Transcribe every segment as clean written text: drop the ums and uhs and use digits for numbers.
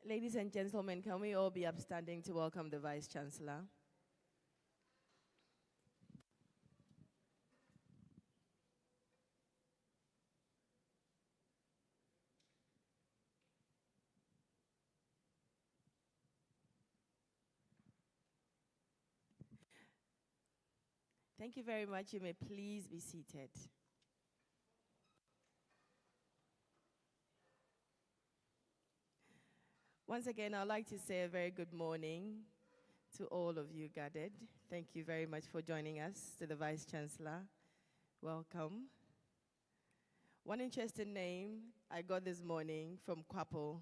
Ladies and gentlemen, can we all be upstanding to welcome the Vice Chancellor? Thank you very much. You may please be seated. Once again, I'd like to say a very good morning to all of you gathered. Thank you very much for joining us, to the Vice Chancellor. Welcome. One interesting name I got this morning from QAPO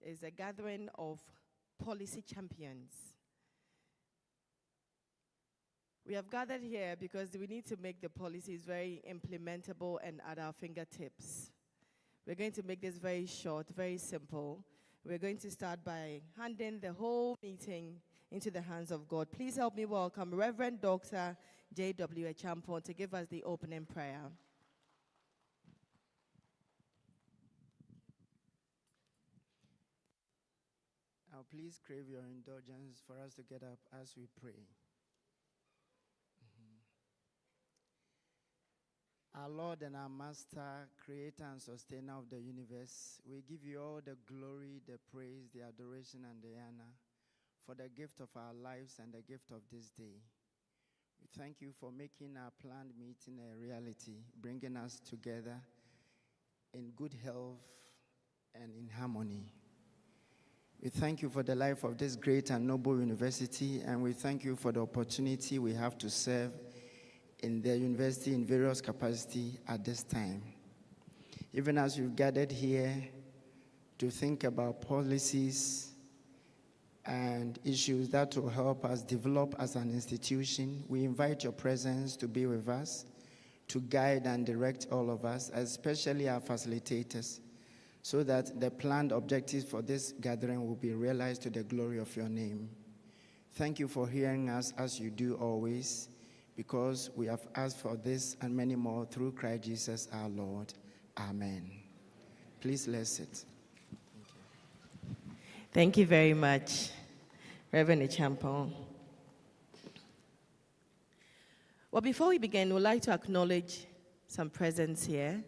is a gathering of policy champions. We have gathered here because we need to make the policies very implementable and at our fingertips. We're going to make this very short, very simple. We're going to start by handing the whole meeting into the hands of God. Please help me welcome Reverend Dr. J.W. Achampong to give us the opening prayer. Now please crave your indulgence for us to get up as we pray. Our Lord and our Master, Creator and Sustainer of the universe, we give you all the glory, the praise, the adoration, and the honor for the gift of our lives and the gift of this day. We thank you for making our planned meeting a reality, bringing us together in good health and in harmony. We thank you for the life of this great and noble university, and we thank you for the opportunity we have to serve in the university in various capacity at this time. Even as you've gathered here to think about policies and issues that will help us develop as an institution, we invite your presence to be with us, to guide and direct all of us, especially our facilitators, so that the planned objectives for this gathering will be realized to the glory of your name. Thank you for hearing us as you do always, because we have asked for this and many more through Christ Jesus our Lord. Amen. Please let's sit. Thank you very much, Reverend Achampong. Well, before we begin, we'd like to acknowledge some presence here.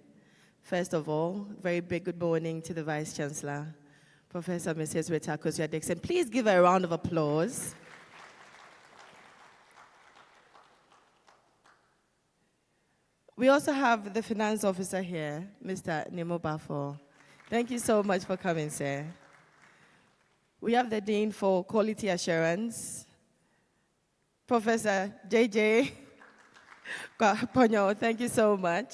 First of all, very big good morning to the Vice Chancellor, Professor Mrs. Rita Akosua-Dixon. Please give her a round of applause. We also have the Finance Officer here, Mr. Nemo Bafo. Thank you so much for coming, sir. We have the Dean for Quality Assurance, Professor J.J. Ponyo. Thank you so much.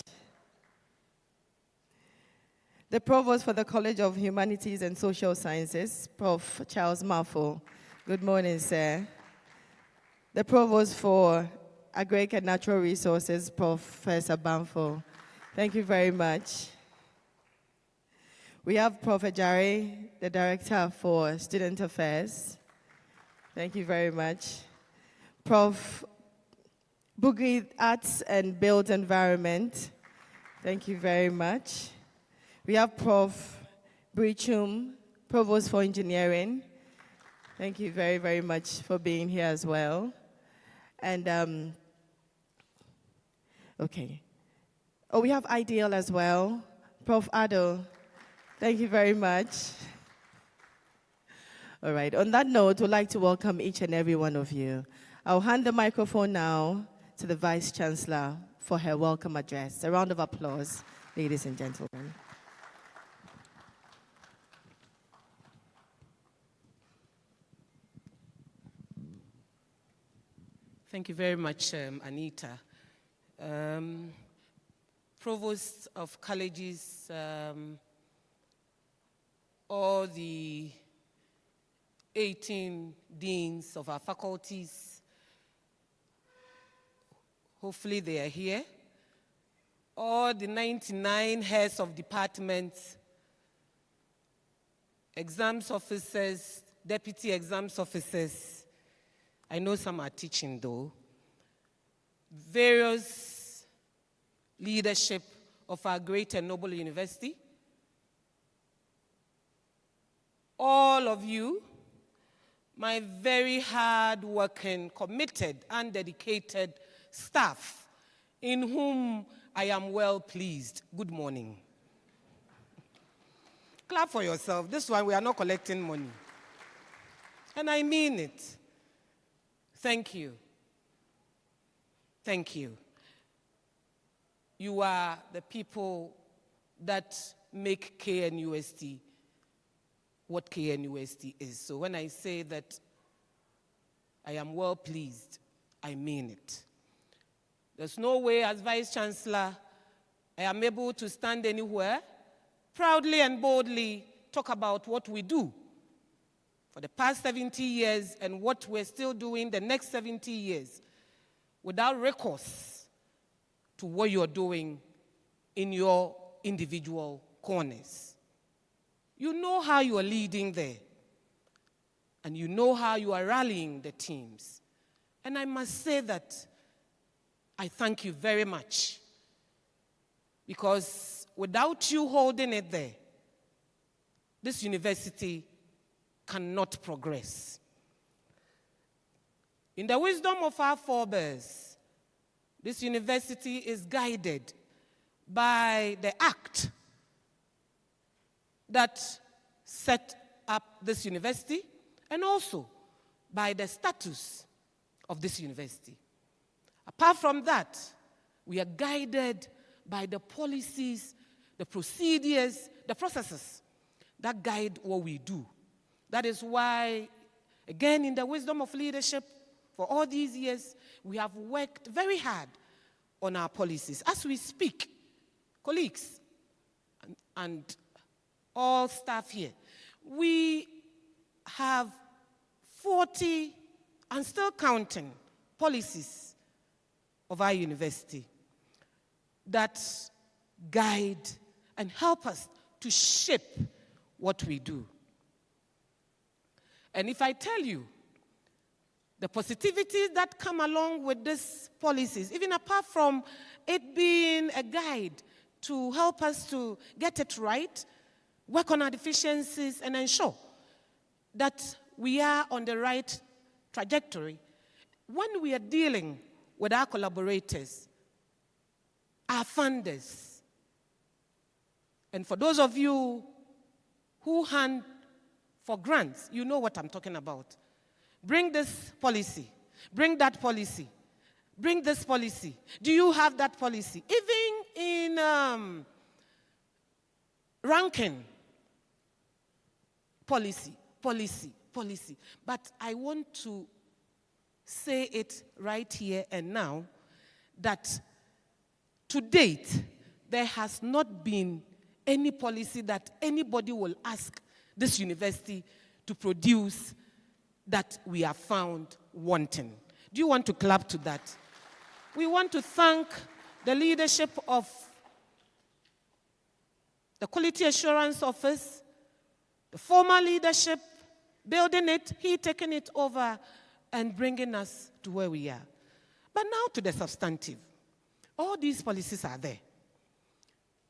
The Provost for the College of Humanities and Social Sciences, Prof. Charles Mafo. Good morning, sir. The Provost for Agric and Natural Resources, Professor Bamfo. Thank you very much. We have Prof. Ajare, the Director for Student Affairs. Thank you very much. Prof. Bugri, Arts and Built Environment. Thank you very much. We have Prof. Brichum, Provost for Engineering. Thank you very, very much for being here as well. And, okay. Oh, we have Ideal as well. Prof. Ado, thank you very much. All right, on that note, we'd like to welcome each and every one of you. I'll hand the microphone now to the Vice Chancellor for her welcome address. A round of applause, ladies and gentlemen. Thank you very much, Anita. Provosts of colleges, all the 18 deans of our faculties, hopefully they are here. All the 99 heads of departments, exams officers, deputy exams officers. I know some are teaching though. Various leadership of our great and noble university. all of you, my very hard-working, committed, and dedicated staff, in whom I am well pleased. Good morning. Clap for yourself. This one, we are not collecting money. And I mean it. Thank you. Thank you. You are the people that make KNUST what KNUST is. So when I say that I am well pleased, I mean it. There's no way as Vice Chancellor I am able to stand anywhere, proudly and boldly talk about what we do for the past 70 years and what we're still doing the next 70 years without recourse to what you're doing in your individual corners. You know how you are leading there, and you know how you are rallying the teams. And I must say that I thank you very much, because without you holding it there, this university cannot progress. In the wisdom of our forebears, this university is guided by the act that set up this university, and also by the status of this university. Apart from that, we are guided by the policies, the procedures, the processes that guide what we do. That is why, again, in the wisdom of leadership, for all these years, we have worked very hard on our policies. As we speak, colleagues and all staff here, we have 40 and still counting policies of our university that guide and help us to shape what we do. And if I tell you the positivities that come along with these policies, even apart from it being a guide to help us to get it right, work on our deficiencies, and ensure that we are on the right trajectory, when we are dealing with our collaborators, our funders, and for those of you who hand for grants, you know what I'm talking about. Bring this policy, bring that policy, bring this policy. Do you have that policy? Even in ranking, policy. But I want to say it right here and now that to date, there has not been any policy that anybody will ask this university to produce that we have found wanting. Do you want to clap to that? We want to thank the leadership of the Quality Assurance Office, the former leadership, building it, he taking it over and bringing us to where we are. But now to the substantive. All these policies are there.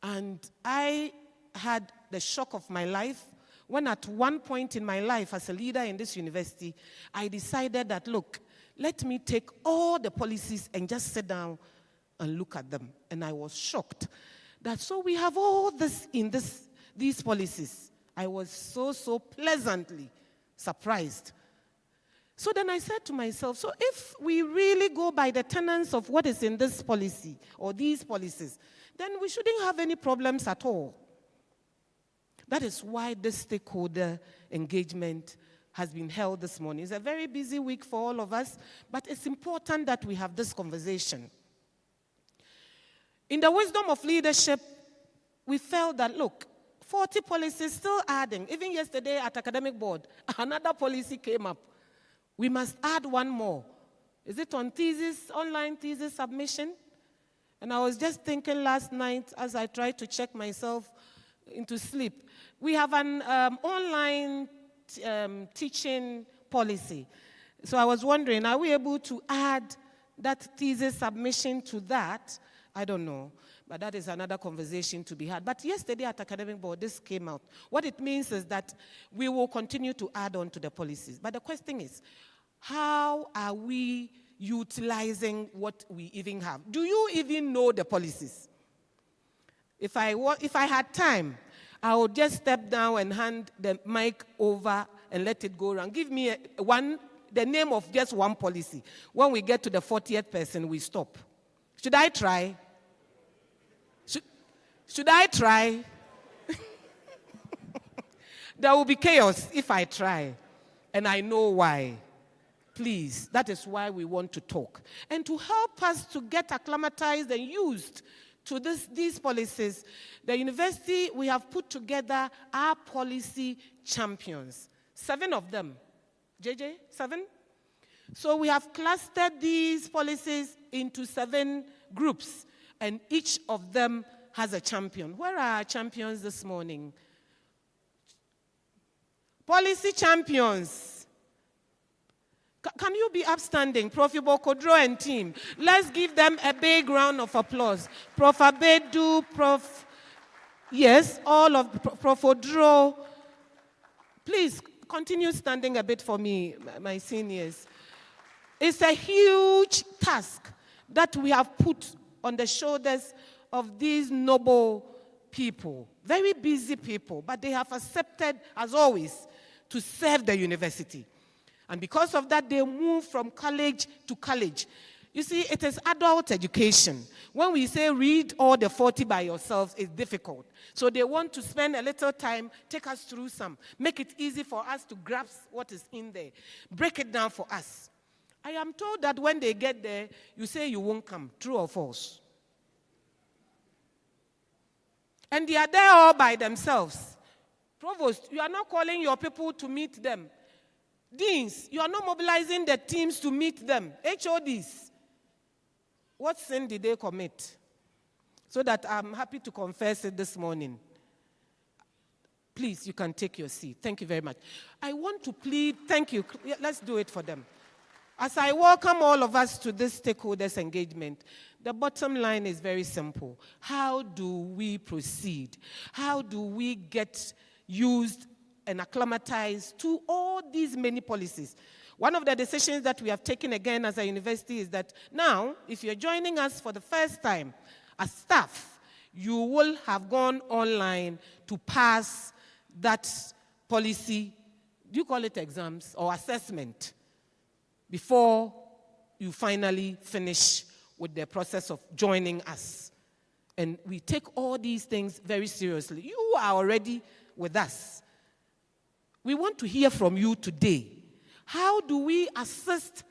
And I had the shock of my life when at one point in my life as a leader in this university, I decided that, look, let me take all the policies and just sit down and look at them. And I was shocked that so we have all this in these policies. I was so pleasantly surprised. So then I said to myself, so if we really go by the tenets of what is in this policy or these policies, then we shouldn't have any problems at all. That is why this stakeholder engagement has been held this morning. It's a very busy week for all of us, but it's important that we have this conversation. In the wisdom of leadership, we felt that, look, 40 policies still adding. Even yesterday at academic board, another policy came up. We must add one more. Is it on thesis, online thesis submission? And I was just thinking last night as I tried to check myself into sleep. We have an online teaching policy. So I was wondering, are we able to add that thesis submission to that? I don't know. But that is another conversation to be had. But yesterday at Academic Board, this came out. What it means is that we will continue to add on to the policies. But the question is, how are we utilizing what we even have? Do you even know the policies? If I had time, I would just step down and hand the mic over and let it go around. Give me the name of just one policy. When we get to the 40th person, we stop. Should I try? Should I try? There will be chaos if I try. And I know why. Please, that is why we want to talk. And to help us to get acclimatized and used to these policies, the university, we have put together our policy champions. 7 of them. JJ, 7? So we have clustered these policies into 7 groups, and each of them has a champion. Where are our champions this morning? Policy champions. Can you be upstanding? Prof. Bokodro and team. Let's give them a big round of applause. Prof. Abedu, Prof. Yes, all of Prof. Odro. Please continue standing a bit for me, my seniors. It's a huge task that we have put on the shoulders of these noble people. Very busy people, but they have accepted, as always, to serve the university. And because of that, they move from college to college. You see, it is adult education. When we say read all the 40 by yourselves, it's difficult. So they want to spend a little time, take us through some, make it easy for us to grasp what is in there, break it down for us. I am told that when they get there, you say you won't come. True or false? And they are there all by themselves. Provost, you are not calling your people to meet them. Deans, you are not mobilizing the teams to meet them. HODs, what sin did they commit? So that I'm happy to confess it this morning. Please, you can take your seat. Thank you very much. I want to plead, thank you. Let's do it for them. As I welcome all of us to this stakeholders engagement, the bottom line is very simple. How do we proceed? How do we get used and acclimatized to all these many policies? One of the decisions that we have taken again as a university is that now, if you're joining us for the first time as staff, you will have gone online to pass that policy, do you call it exams or assessment, before you finally finish with the process of joining us. And we take all these things very seriously. You are already with us. We want to hear from you today. How do we assist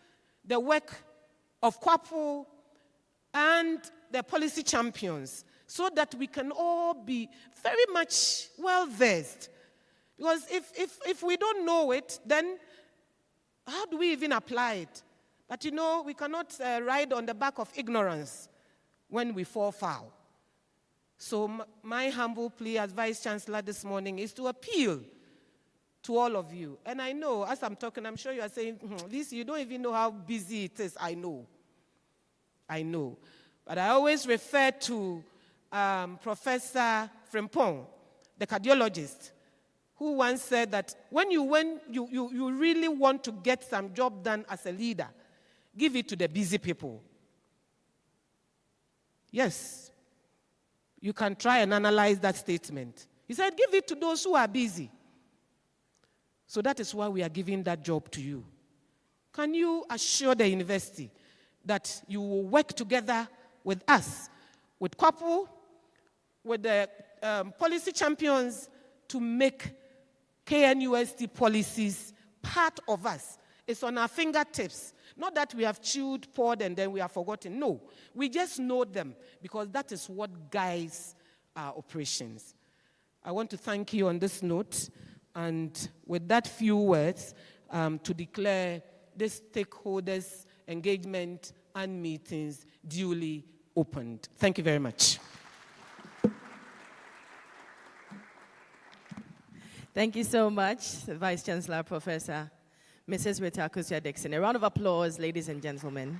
the work of QAPO and the policy champions so that we can all be very much well-versed? Because if we don't know it, then how do we even apply it? But you know, we cannot ride on the back of ignorance when we fall foul. So my humble plea as Vice Chancellor this morning is to appeal to all of you. And I know, as I'm talking, I'm sure you are saying, this, you don't even know how busy it is. I know. But I always refer to Professor Frimpong, the cardiologist, who once said that when you really want to get some job done as a leader, give it to the busy people. Yes. You can try and analyze that statement. He said, give it to those who are busy. So that is why we are giving that job to you. Can you assure the university that you will work together with us, with QAPO, with the policy champions, to make KNUST policies part of us? It's on our fingertips. Not that we have chewed, poured, and then we have forgotten. No, we just know them because that is what guides our operations. I want to thank you on this note, and with that few words, to declare this stakeholders engagement and meetings duly opened. Thank you very much. Thank you so much, Vice Chancellor, Professor Mrs. Rita Akusia-Dixon. A round of applause, ladies and gentlemen.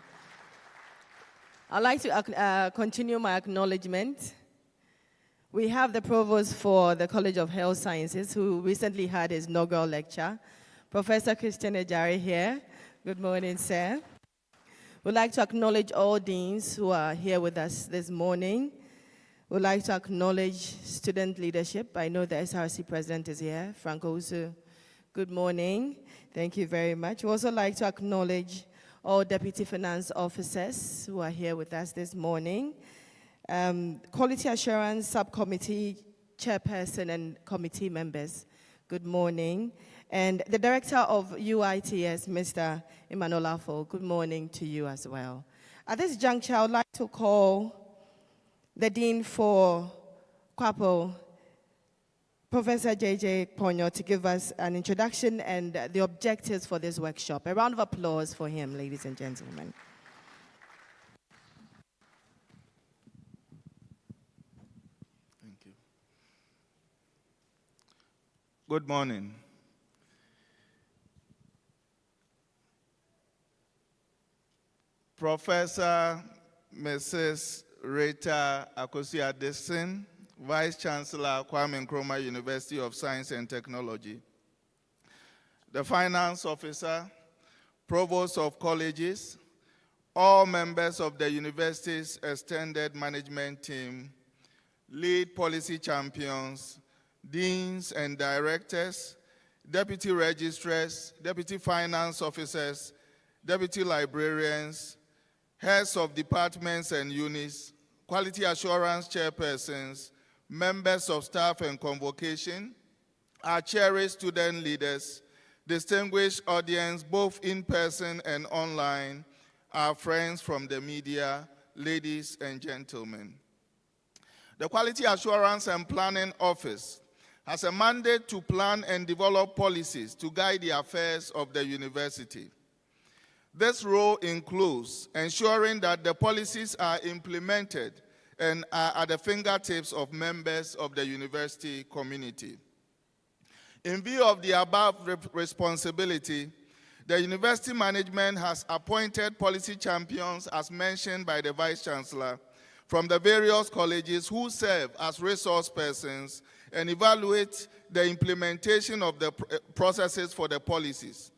I'd like to continue my acknowledgement. We have the Provost for the College of Health Sciences, who recently had his inaugural lecture, Professor Christian Ejari here. Good morning, sir. We'd like to acknowledge all deans who are here with us this morning. We'd like to acknowledge student leadership. I know the SRC president is here, Frank Owusu. Good morning. Thank you very much. We'd also like to acknowledge all deputy finance officers who are here with us this morning. Quality Assurance Subcommittee Chairperson and committee members, good morning. And the Director of UITS, Mr. Emmanuel Afo, good morning to you as well. At this juncture, I would like to call the Dean for QAPO, Professor J.J. Ponyo, to give us an introduction and the objectives for this workshop. A round of applause for him, ladies and gentlemen. Thank you. Good morning. Professor Mrs. Rita Akosi-Adesin, Vice Chancellor, Kwame Nkrumah University of Science and Technology, the Finance Officer, Provost of Colleges, all members of the university's extended management team, lead policy champions, deans and directors, deputy registrars, deputy finance officers, deputy librarians, heads of departments and units, quality assurance chairpersons, members of staff and convocation, our cherished student leaders, distinguished audience both in person and online, our friends from the media, ladies and gentlemen. The Quality Assurance and Planning Office has a mandate to plan and develop policies to guide the affairs of the university. This role includes ensuring that the policies are implemented and are at the fingertips of members of the university community. In view of the above responsibility, the university management has appointed policy champions, as mentioned by the Vice Chancellor, from the various colleges who serve as resource persons and evaluate the implementation of the processes for the policies.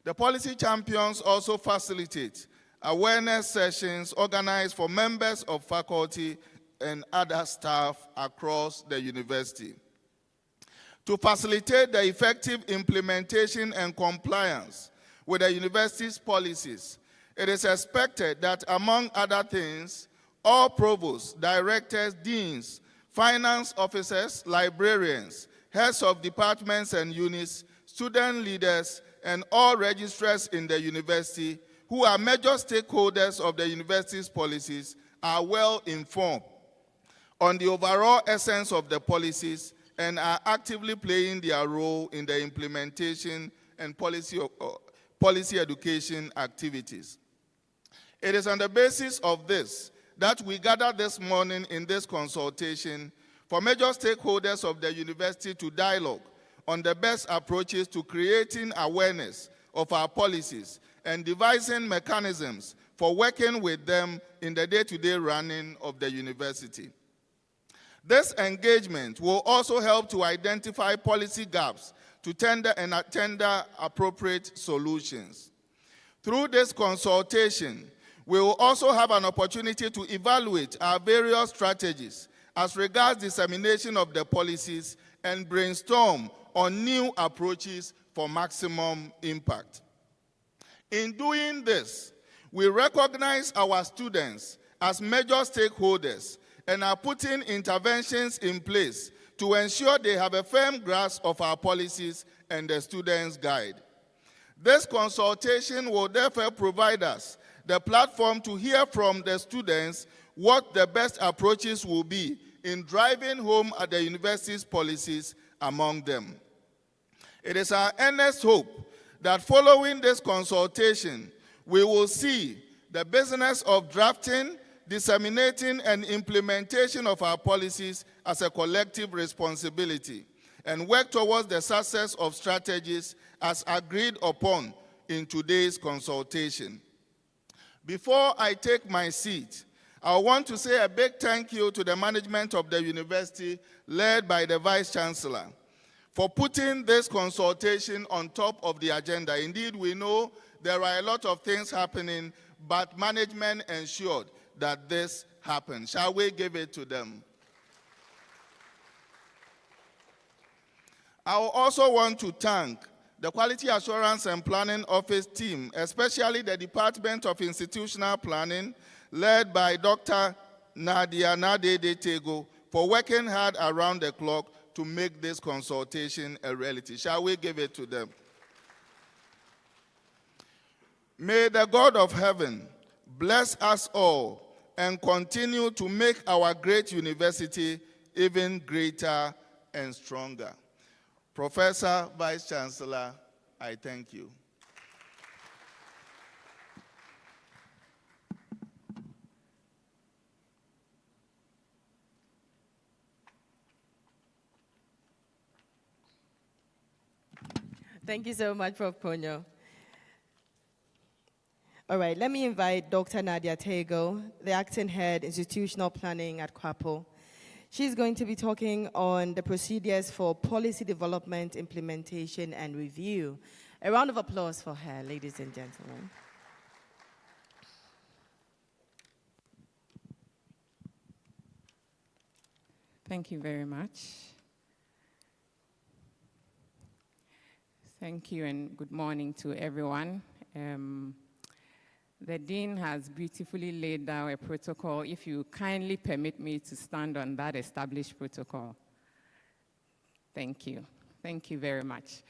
The policy champions also facilitate awareness sessions organized for members of faculty and other staff across the university. To facilitate the effective implementation and compliance with the university's policies, it is expected that, among other things, all provosts, directors, deans, finance officers, librarians, heads of departments and units, student leaders, and all registrars in the university who are major stakeholders of the university's policies are well informed on the overall essence of the policies and are actively playing their role in the implementation and policy education activities. It is on the basis of this that we gather this morning in this consultation for major stakeholders of the university to dialogue on the best approaches to creating awareness of our policies and devising mechanisms for working with them in the day-to-day running of the university. This engagement will also help to identify policy gaps to tender appropriate solutions. Through this consultation, we will also have an opportunity to evaluate our various strategies as regards dissemination of the policies and brainstorm on new approaches for maximum impact. In doing this, we recognize our students as major stakeholders and are putting interventions in place to ensure they have a firm grasp of our policies and the students' guide. This consultation will therefore provide us the platform to hear from the students what the best approaches will be in driving home at the university's policies among them. It is our earnest hope that following this consultation, we will see the business of drafting, disseminating, and implementation of our policies as a collective responsibility and work towards the success of strategies as agreed upon in today's consultation. Before I take my seat, I want to say a big thank you to the management of the university, led by the Vice Chancellor, for putting this consultation on top of the agenda. Indeed, we know there are a lot of things happening, but management ensured that this happened. Shall we give it to them? I also want to thank the Quality Assurance and Planning Office team, especially the Department of Institutional Planning, led by Dr. Nadia Nadede-Tego, for working hard around the clock to make this consultation a reality. Shall we give it to them? May the God of heaven bless us all and continue to make our great university even greater and stronger. Professor, Vice Chancellor, I thank you. Thank you so much, Prof. Ponyo. All right, let me invite Dr. Nadia Tego, the Acting Head, Institutional Planning at QAPO. She's going to be talking on the procedures for policy development, implementation, and review. A round of applause for her, ladies and gentlemen. Thank you very much. Thank you and good morning to everyone. The Dean has beautifully laid down a protocol. If you kindly permit me to stand on that established protocol. Thank you. Thank you very much.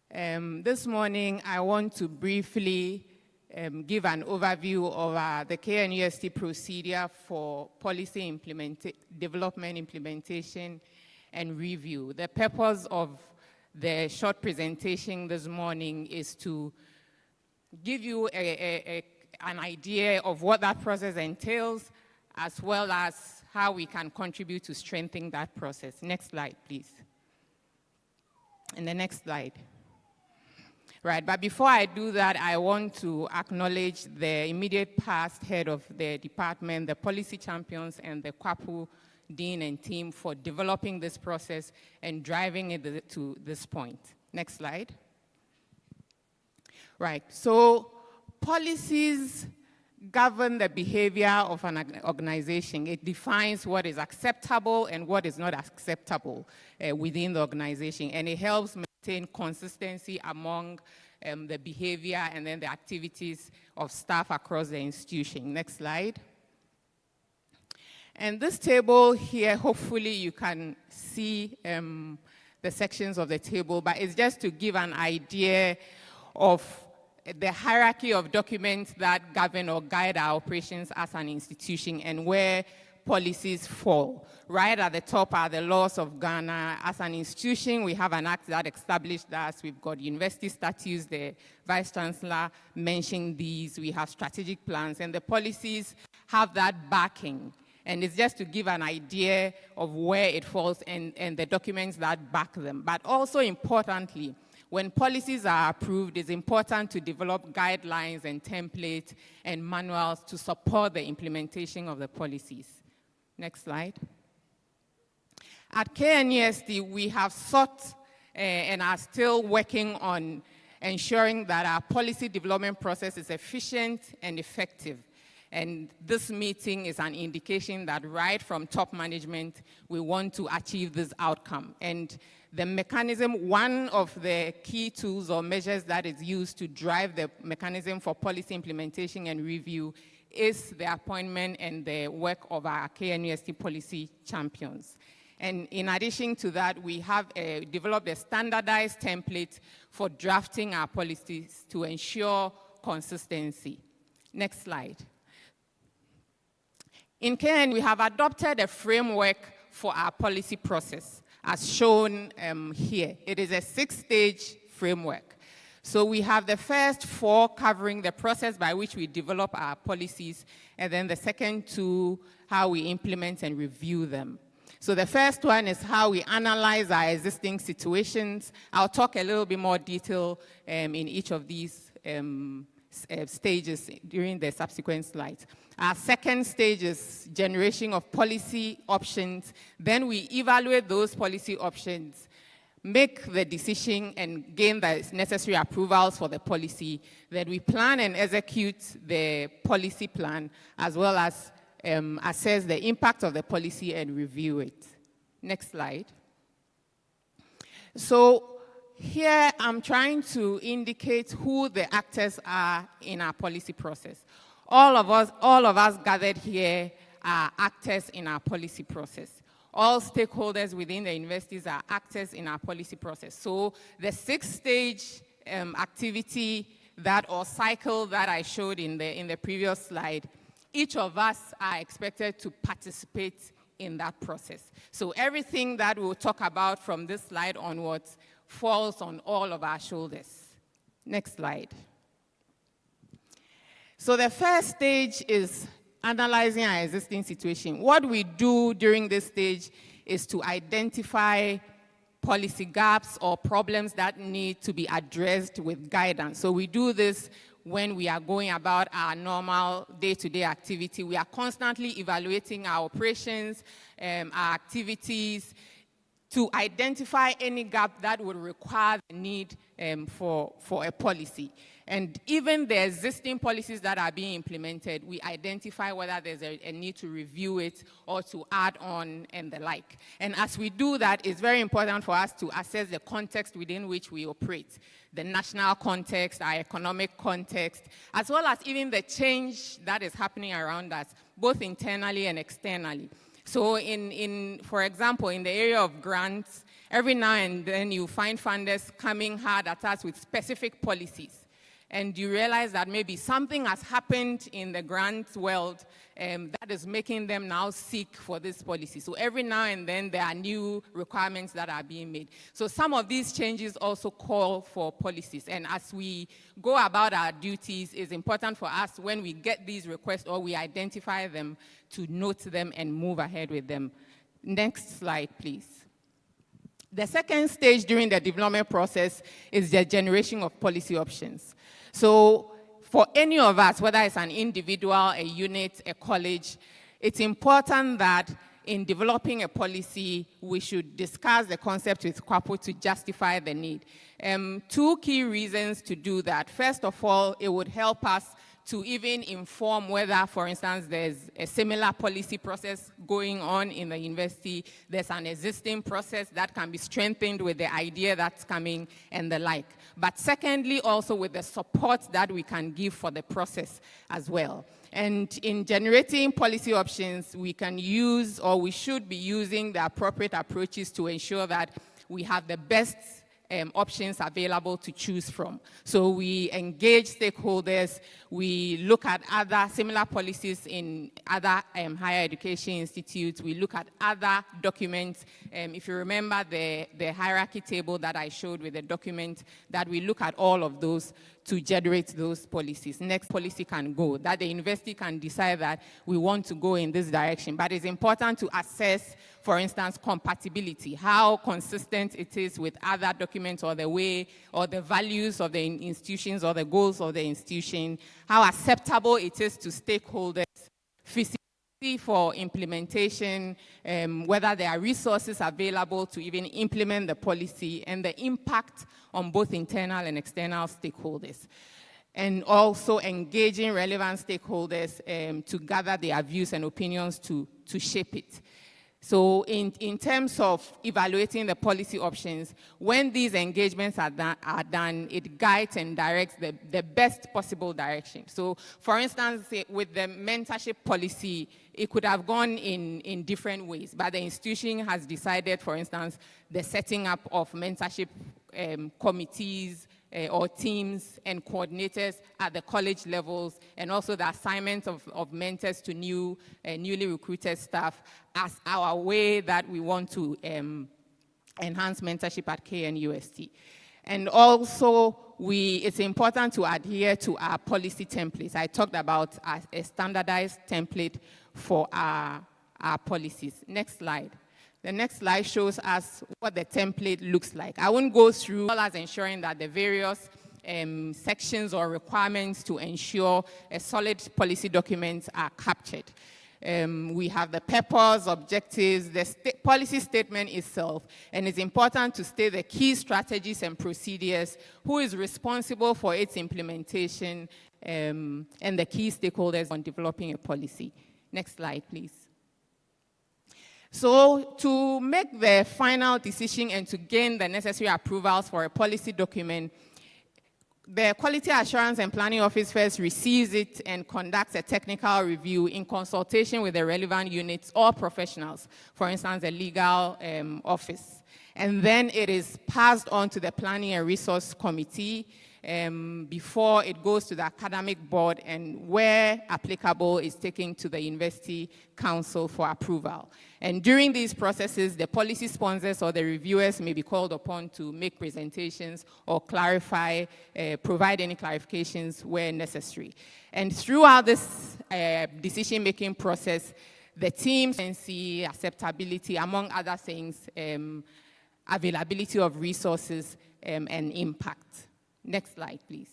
This morning, I want to briefly give an overview of the KNUST procedure for policy development, implementation, and review. The purpose of the short presentation this morning is to give you an idea of what that process entails, as well as how we can contribute to strengthening that process. Next slide, please. And the next slide. Right, but before I do that, I want to acknowledge the immediate past head of the department, the policy champions, and the QAPO Dean and team for developing this process and driving it to this point. Next slide. Right, so policies govern the behavior of an organization. It defines what is acceptable and what is not acceptable within the organization, and it helps maintain consistency among the behavior and then the activities of staff across the institution. Next slide. And this table here, hopefully you can see the sections of the table, but it's just to give an idea of the hierarchy of documents that govern or guide our operations as an institution and where policies fall. Right at the top are the laws of Ghana. As an institution, we have an act that established us. We've got university statutes. The Vice Chancellor mentioned these. We have strategic plans, and the policies have that backing. And it's just to give an idea of where it falls and the documents that back them. But also importantly, when policies are approved, it's important to develop guidelines and templates and manuals to support the implementation of the policies. Next slide. At KNUST, we have sought and are still working on ensuring that our policy development process is efficient and effective. And this meeting is an indication that right from top management, we want to achieve this outcome. And the mechanism, one of the key tools or measures that is used to drive the mechanism for policy implementation and review is the appointment and the work of our KNUST policy champions. And in addition to that, we have developed a standardized template for drafting our policies to ensure consistency. Next slide. In KN, we have adopted a framework for our policy process, as shown here. It is a 6-stage framework. So we have the first 4 covering the process by which we develop our policies, and then the second 2, how we implement and review them. So the first one is how we analyze our existing situations. I'll talk a little bit more detail in each of these stages during the subsequent slides. Our second stage is generation of policy options. Then we evaluate those policy options, make the decision and gain the necessary approvals for the policy. Then we plan and execute the policy plan, as well as assess the impact of the policy and review it. Next slide. So here I'm trying to indicate who the actors are in our policy process. All of us gathered here are actors in our policy process. All stakeholders within the universities are actors in our policy process. So the 6-stage activity or cycle that I showed in the previous slide, each of us are expected to participate in that process. So everything that we'll talk about from this slide onwards falls on all of our shoulders. Next slide. So the first stage is analyzing our existing situation. What we do during this stage is to identify policy gaps or problems that need to be addressed with guidance. So we do this when we are going about our normal day-to-day activity. We are constantly evaluating our operations, our activities, to identify any gap that would require the need for a policy. And even the existing policies that are being implemented, we identify whether there's a need to review it or to add on and the like. And as we do that, it's very important for us to assess the context within which we operate, the national context, our economic context, as well as even the change that is happening around us, both internally and externally. So for example, in the area of grants, every now and then you find funders coming hard at us with specific policies. And you realize that maybe something has happened in the grants world that is making them now seek for this policy. So every now and then there are new requirements that are being made. So some of these changes also call for policies. And as we go about our duties, it's important for us when we get these requests or we identify them to note them and move ahead with them. Next slide, please. The second stage during the development process is the generation of policy options. So for any of us, whether it's an individual, a unit, a college, it's important that in developing a policy, we should discuss the concept with QAPO to justify the need. 2 key reasons to do that. First of all, it would help us to even inform whether, for instance, there's a similar policy process going on in the university, there's an existing process that can be strengthened with the idea that's coming and the like. But secondly, also with the support that we can give for the process as well. And in generating policy options, we can use, or we should be using, the appropriate approaches to ensure that we have the best options available to choose from. So we engage stakeholders, we look at other similar policies in other higher education institutes, we look at other documents. If you remember the hierarchy table that I showed with the document, that we look at all of those to generate those policies. Next policy can go, that the university can decide that we want to go in this direction. But it's important to assess, for instance, compatibility, how consistent it is with other documents or the way or the values of the institutions or the goals of the institution, how acceptable it is to stakeholders, feasibility for implementation, whether there are resources available to even implement the policy, and the impact on both internal and external stakeholders. And also engaging relevant stakeholders to gather their views and opinions to shape it. So in terms of evaluating the policy options, when these engagements are done, it guides and directs the best possible direction. So for instance, with the mentorship policy, it could have gone in different ways, but the institution has decided, for instance, the setting up of mentorship committees, or teams and coordinators at the college levels, and also the assignment of mentors to newly recruited staff as our way that we want to enhance mentorship at KNUST. And also, it's important to adhere to our policy templates. I talked about a standardized template for our policies. Next slide. The next slide shows us what the template looks like. I won't go through, as well as ensuring that the various sections or requirements to ensure a solid policy documents are captured. We have the purpose, objectives, the policy statement itself, and it's important to state the key strategies and procedures, who is responsible for its implementation, and the key stakeholders on developing a policy. Next slide, please. So to make the final decision and to gain the necessary approvals for a policy document, the Quality Assurance and Planning Office first receives it and conducts a technical review in consultation with the relevant units or professionals, for instance, the legal office. And then it is passed on to the Planning and Resource Committee before it goes to the academic board, and where applicable is taken to the University Council for approval. And during these processes, the policy sponsors or the reviewers may be called upon to make presentations or clarify, provide any clarifications where necessary. And throughout this decision-making process, the teams can see acceptability, among other things, availability of resources and impact. Next slide, please.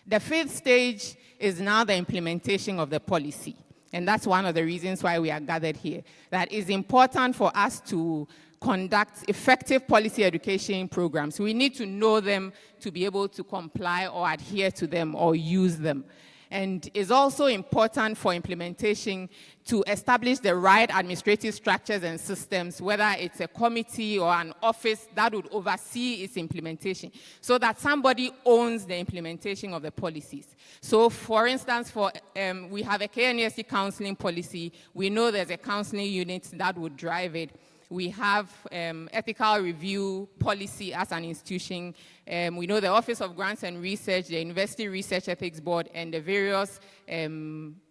The fifth stage is now the implementation of the policy. And that's one of the reasons why we are gathered here. That is important for us to conduct effective policy education programs. We need to know them to be able to comply or adhere to them or use them. And it's also important for implementation to establish the right administrative structures and systems, whether it's a committee or an office that would oversee its implementation, so that somebody owns the implementation of the policies. So for instance, we have a KNUST-TEK counseling policy. We know there's a counseling unit that would drive it. We have ethical review policy as an institution. We know the Office of Grants and Research, the University Research Ethics Board, and the various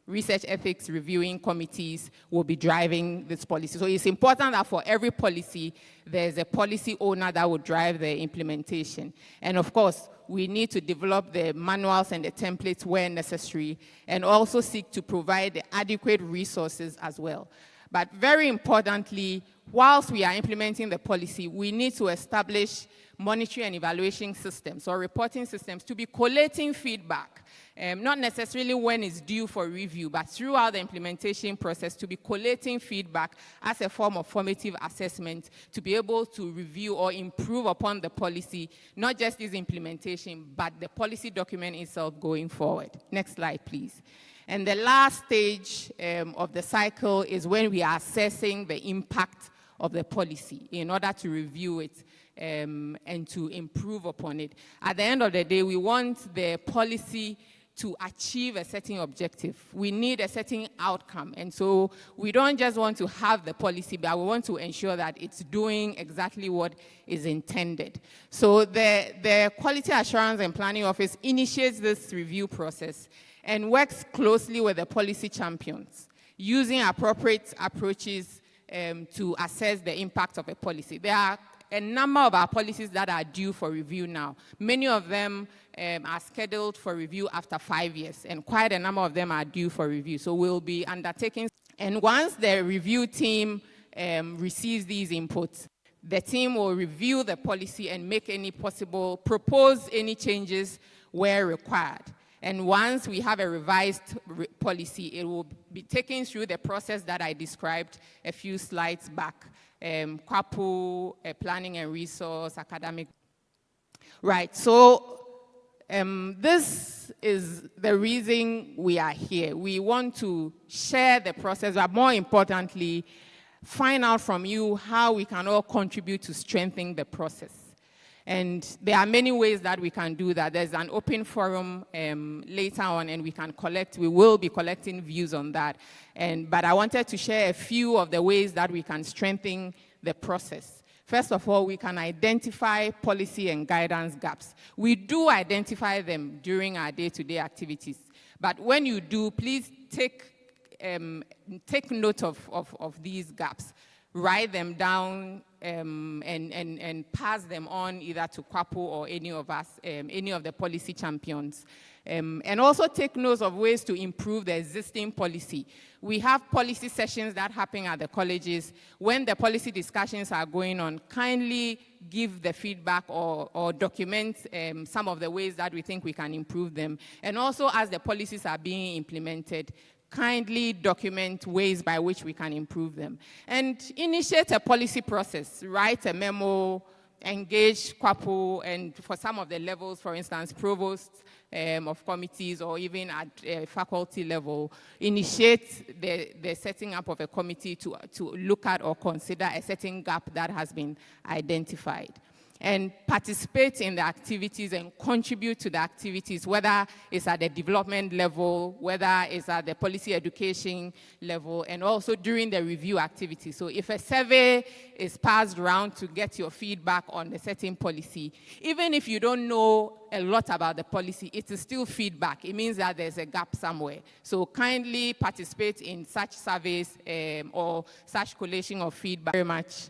research ethics reviewing committees will be driving this policy. So it's important that for every policy, there's a policy owner that will drive the implementation. And of course, we need to develop the manuals and the templates where necessary, and also seek to provide the adequate resources as well. But very importantly, whilst we are implementing the policy, we need to establish monitoring and evaluation systems or reporting systems to be collating feedback, not necessarily when it's due for review, but throughout the implementation process, to be collating feedback as a form of formative assessment to be able to review or improve upon the policy, not just its implementation, but the policy document itself going forward. Next slide, please. And the last stage of the cycle is when we are assessing the impact of the policy in order to review it and to improve upon it. At the end of the day, we want the policy to achieve a certain objective. We need a certain outcome. And so we don't just want to have the policy, but we want to ensure that it's doing exactly what is intended. So the Quality Assurance and Planning Office initiates this review process and works closely with the policy champions, using appropriate approaches to assess the impact of a policy. There are a number of our policies that are due for review now. Many of them are scheduled for review after 5 years, and quite a number of them are due for review. So we'll be undertaking, and once the review team receives these inputs, the team will review the policy and make any possible, propose any changes where required. And once we have a revised policy, it will be taken through the process that I described a few slides back. QAPO, planning and resource, academic. Right, so this is the reason we are here. We want to share the process, but more importantly, find out from you how we can all contribute to strengthening the process. And there are many ways that we can do that. There's an open forum later on, and we will be collecting views on that. But I wanted to share a few of the ways that we can strengthen the process. First of all, we can identify policy and guidance gaps. We do identify them during our day-to-day activities. But when you do, please take note of these gaps. write them down and pass them on either to QAPO or any of us, any of the policy champions. And also take notes of ways to improve the existing policy. We have policy sessions that happen at the colleges. When the policy discussions are going on, kindly give the feedback or document some of the ways that we think we can improve them. And also, as the policies are being implemented, kindly document ways by which we can improve them. And initiate a policy process, write a memo, engage QAPO, and for some of the levels, for instance, provosts of committees or even at faculty level, initiate the setting up of a committee to look at or consider a certain gap that has been identified. And participate in the activities and contribute to the activities, whether it's at the development level, whether it's at the policy education level, and also during the review activities. So if a survey is passed around to get your feedback on a certain policy, even if you don't know a lot about the policy, it is still feedback. It means that there's a gap somewhere. So kindly participate in such surveys or such collation of feedback. Very much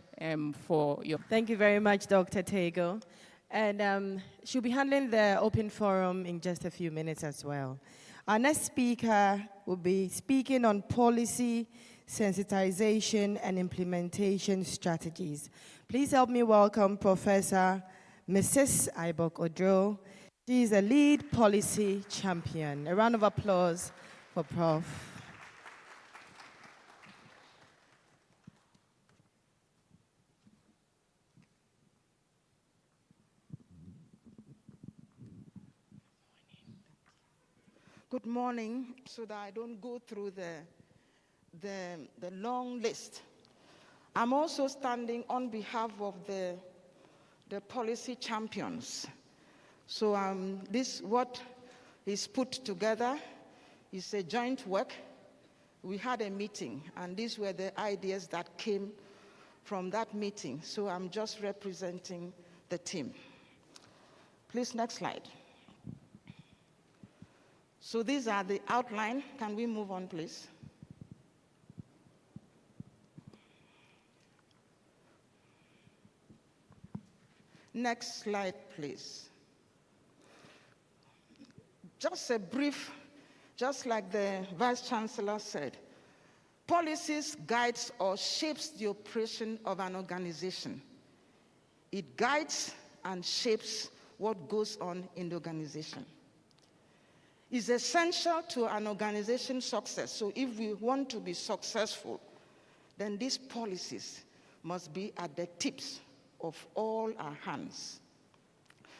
for your... Thank you very much, Dr. Tego. And she'll be handling the open forum in just a few minutes as well. Our next speaker will be speaking on policy, sensitization, and implementation strategies. Please help me welcome Professor Mrs. Ibok Odro. She is a lead policy champion. A round of applause for Prof. Good morning, so that I don't go through the long list. I'm also standing on behalf of the policy champions. So this, what is put together is a joint work. We had a meeting, and these were the ideas that came from that meeting. So I'm just representing the team. Please, next slide. So these are the outline. Can we move on, please? Next slide, please. Just a brief, just like the Vice Chancellor said, policies guides or shapes the operation of an organization. It guides and shapes what goes on in the organization. Is essential to an organization's success. So if we want to be successful, then these policies must be at the tips of all our hands.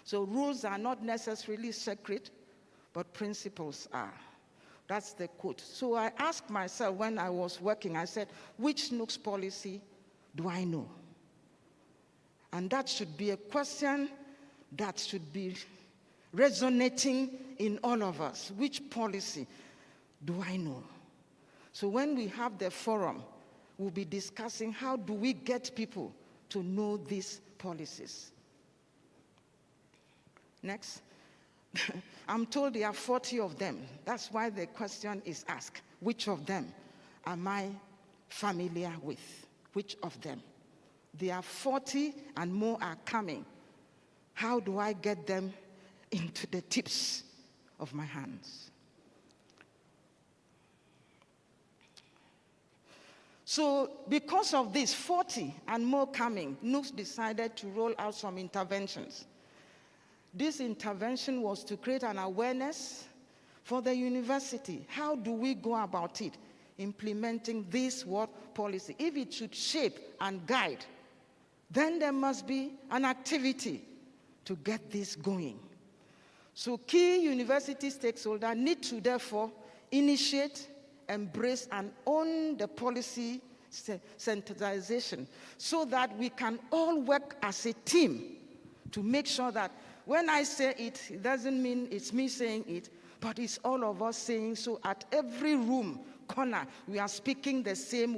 So rules are not necessarily sacred, but principles are. That's the quote. So I asked myself when I was working, I said, which KNUST policy do I know? And that should be a question that should be resonating in all of us. Which policy do I know? So when we have the forum, we'll be discussing how do we get people to know these policies. Next. I'm told there are 40 of them. That's why the question is asked. Which of them am I familiar with? Which of them? There are 40 and more are coming. How do I get them into the tips of my hands? So because of this 40 and more coming, KNUST decided to roll out some interventions. This intervention was to create an awareness for the university. How do we go about it? Implementing this policy. If it should shape and guide, then there must be an activity to get this going. So key university stakeholders need to therefore initiate, embrace, and own the policy sensitization so that we can all work as a team to make sure that when I say it, it doesn't mean it's me saying it, but it's all of us saying so. At every room corner, we are speaking the same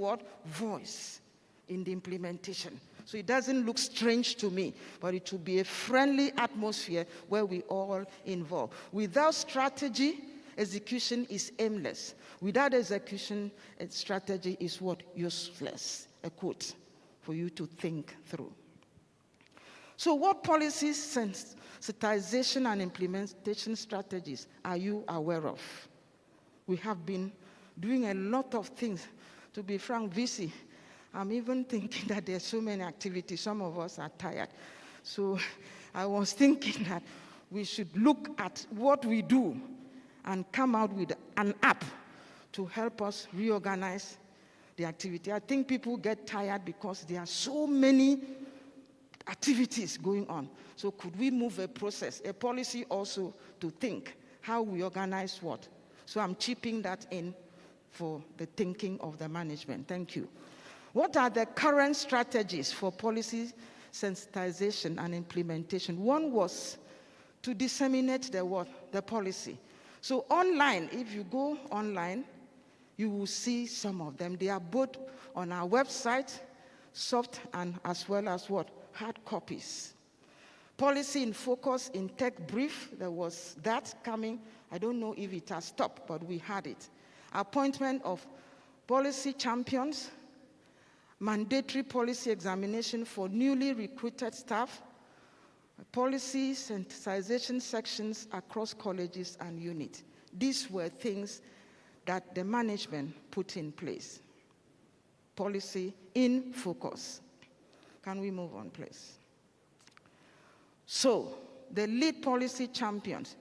voice in the implementation. So it doesn't look strange to me, but it will be a friendly atmosphere where we all involve. Without strategy, execution is aimless. Without execution, strategy is useless. A quote. for you to think through. So what policy sensitization and implementation strategies are you aware of? We have been doing a lot of things. To be frank, VC, I'm even thinking that there's so many activities, some of us are tired. So I was thinking that we should look at what we do and come out with an app to help us reorganize the activity. I think people get tired because there are so many activities going on. So could we move a process, a policy also to think how we organize what? So I'm chipping that in for the thinking of the management. Thank you. What are the current strategies for policy sensitization and implementation? One was to disseminate the policy. So online, if you go online, you will see some of them. They are both on our website, soft and as well as what? Hard copies. Policy in focus in tech brief, there was that coming. I don't know if it has stopped, but we had it. Appointment of policy champions, mandatory policy examination for newly recruited staff, policy sensitization sections across colleges and units. These were things that the management put in place. Policy in focus. Can we move on, please? So, the lead policy champions.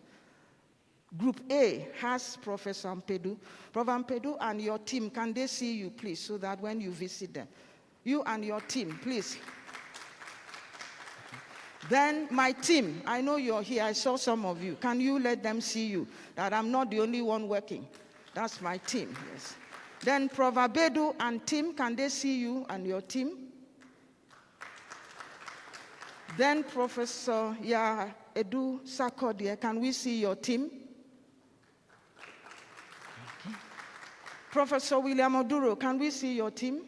Group A has Professor Ampedu. Prof. Ampedu and your team, can they see you, please, so that when you visit them? You and your team, please. Then my team, I know you're here, I saw some of you. Can you let them see you, that I'm not the only one working? That's my team, yes. Then Prof. Abedu and team, can they see you and your team? Then Professor Edu Sarkodie, can we see your team? Okay. Professor William Oduro, can we see your team?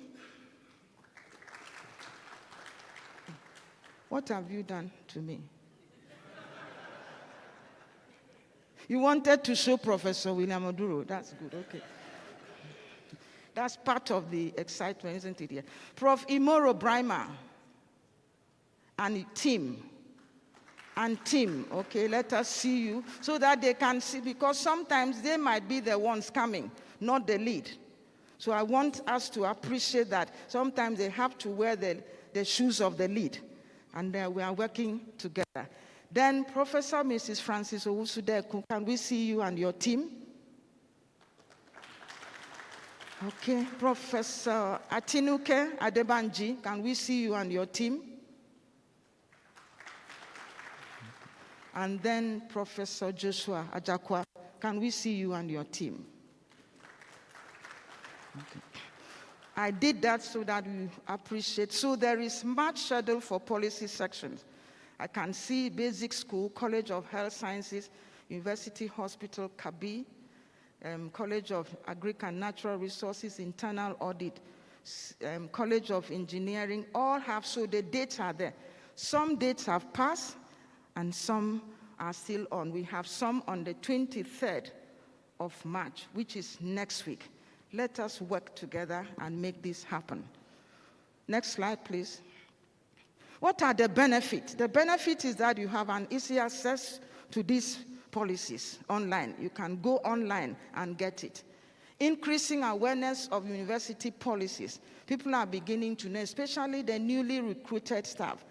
What have you done to me? You wanted to show Professor William Oduro. That's good, okay. That's part of the excitement, isn't it? Yeah. Prof. Imoro Brima and team. Okay, let us see you so that they can see, because sometimes they might be the ones coming, not the lead. So I want us to appreciate that sometimes they have to wear the shoes of the lead. And we are working together. Then Professor Mrs. Francis Owusu-Deku, can we see you and your team? Okay, Professor Atinuke Adebanji, can we see you and your team? And then Professor Joshua Ajakwa, can we see you and your team? Okay. I did that so that we appreciate. So there is much schedule for policy sections. I can see Basic School, College of Health Sciences, University Hospital, Kabi, College of Agric and Natural Resources, Internal Audit, College of Engineering, all have, so the dates are there. Some dates have passed and some are still on. We have some on the 23rd of March, which is next week. Let us work together and make this happen. Next slide, please. What are the benefits? The benefit is that you have an easy access to these policies online. You can go online and get it. Increasing awareness of university policies. People are beginning to know, especially the newly recruited staff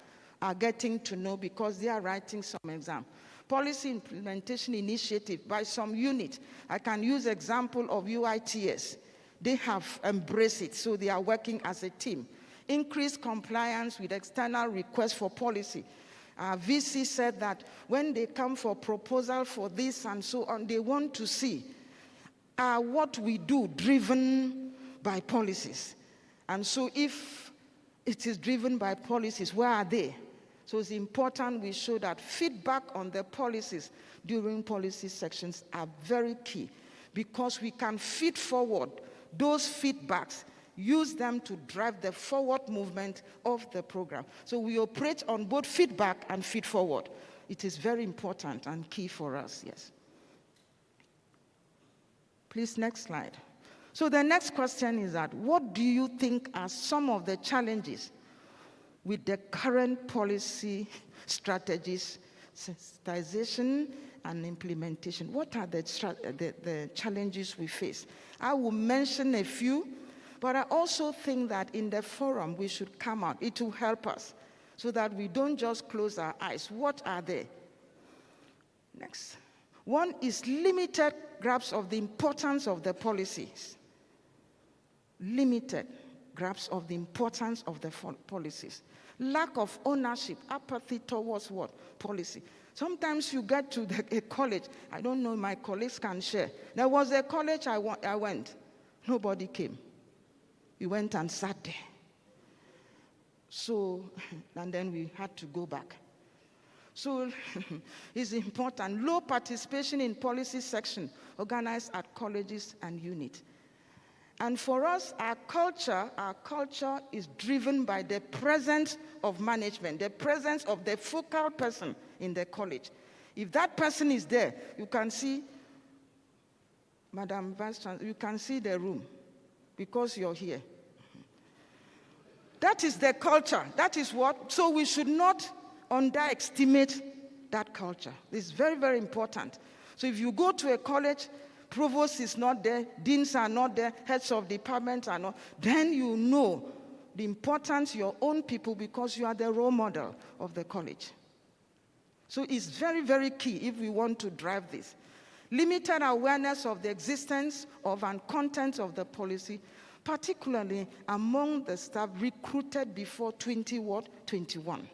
are getting to know because they are writing some exam. Policy implementation initiative by some units. I can use example of UITS. They have embraced it, so they are working as a team. Increased compliance with external requests for policy. VC said that when they come for proposal for this and so on, they want to see what we do driven by policies. And so if it is driven by policies, where are they? So it's important we show that feedback on the policies during policy sections are very key, because we can feed forward those feedbacks, use them to drive the forward movement of the program. So we operate on both feedback and feed forward. It is very important and key for us, yes. Please, next slide. So the next question is that, what do you think are some of the challenges with the current policy strategies, sensitization and implementation. What are the challenges we face? I will mention a few, but I also think that in the forum we should come out. It will help us so that we don't just close our eyes. What are they? Next. One is limited grasp of the importance of the policies. Limited grasp of the importance of the policies. Lack of ownership, apathy towards what? Policy. Sometimes you get to a college, I don't know, my colleagues can share. There was a college I went, nobody came. We went and sat there. So, and then we had to go back. So it's important. Low participation in policy section organized at colleges and units. And for us, our culture is driven by the presence of management, the presence of the focal person in the college. If that person is there, you can see, Madam Vice Chancellor, you can see the room because you're here. That is the culture. That is what, so we should not underestimate that culture. It's very, very important. So if you go to a college, provost is not there, deans are not there, heads of departments are not, then you know the importance of your own people because you are the role model of the college. So it's very, very key if we want to drive this. Limited awareness of the existence of and content of the policy, particularly among the staff recruited before 2021.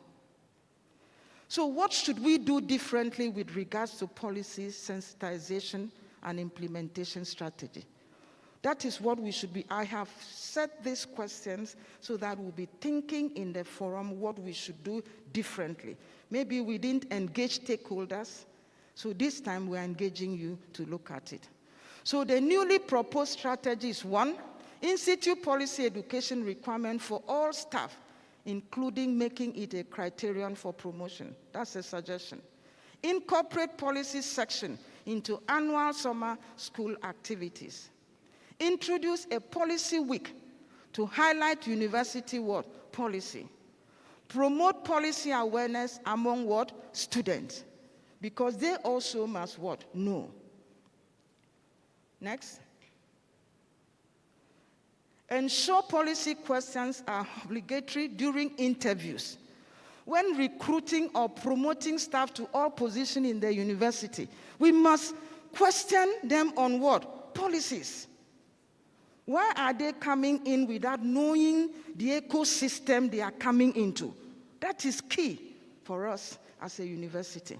So what should we do differently with regards to policy sensitization and implementation strategy? That is what we should be. I have set these questions so that we'll be thinking in the forum what we should do differently. Maybe we didn't engage stakeholders, so this time we're engaging you to look at it. So the newly proposed strategy is 1, institute policy education requirement for all staff, including making it a criterion for promotion. That's a suggestion. Incorporate policy section into annual summer school activities. Introduce a policy week to highlight university what? Policy. Promote policy awareness among what? Students. Because they also must what? Know. Next. Ensure policy questions are obligatory during interviews. When recruiting or promoting staff to all positions in the university, we must question them on what? Policies. Why are they coming in without knowing the ecosystem they are coming into? That is key for us as a university.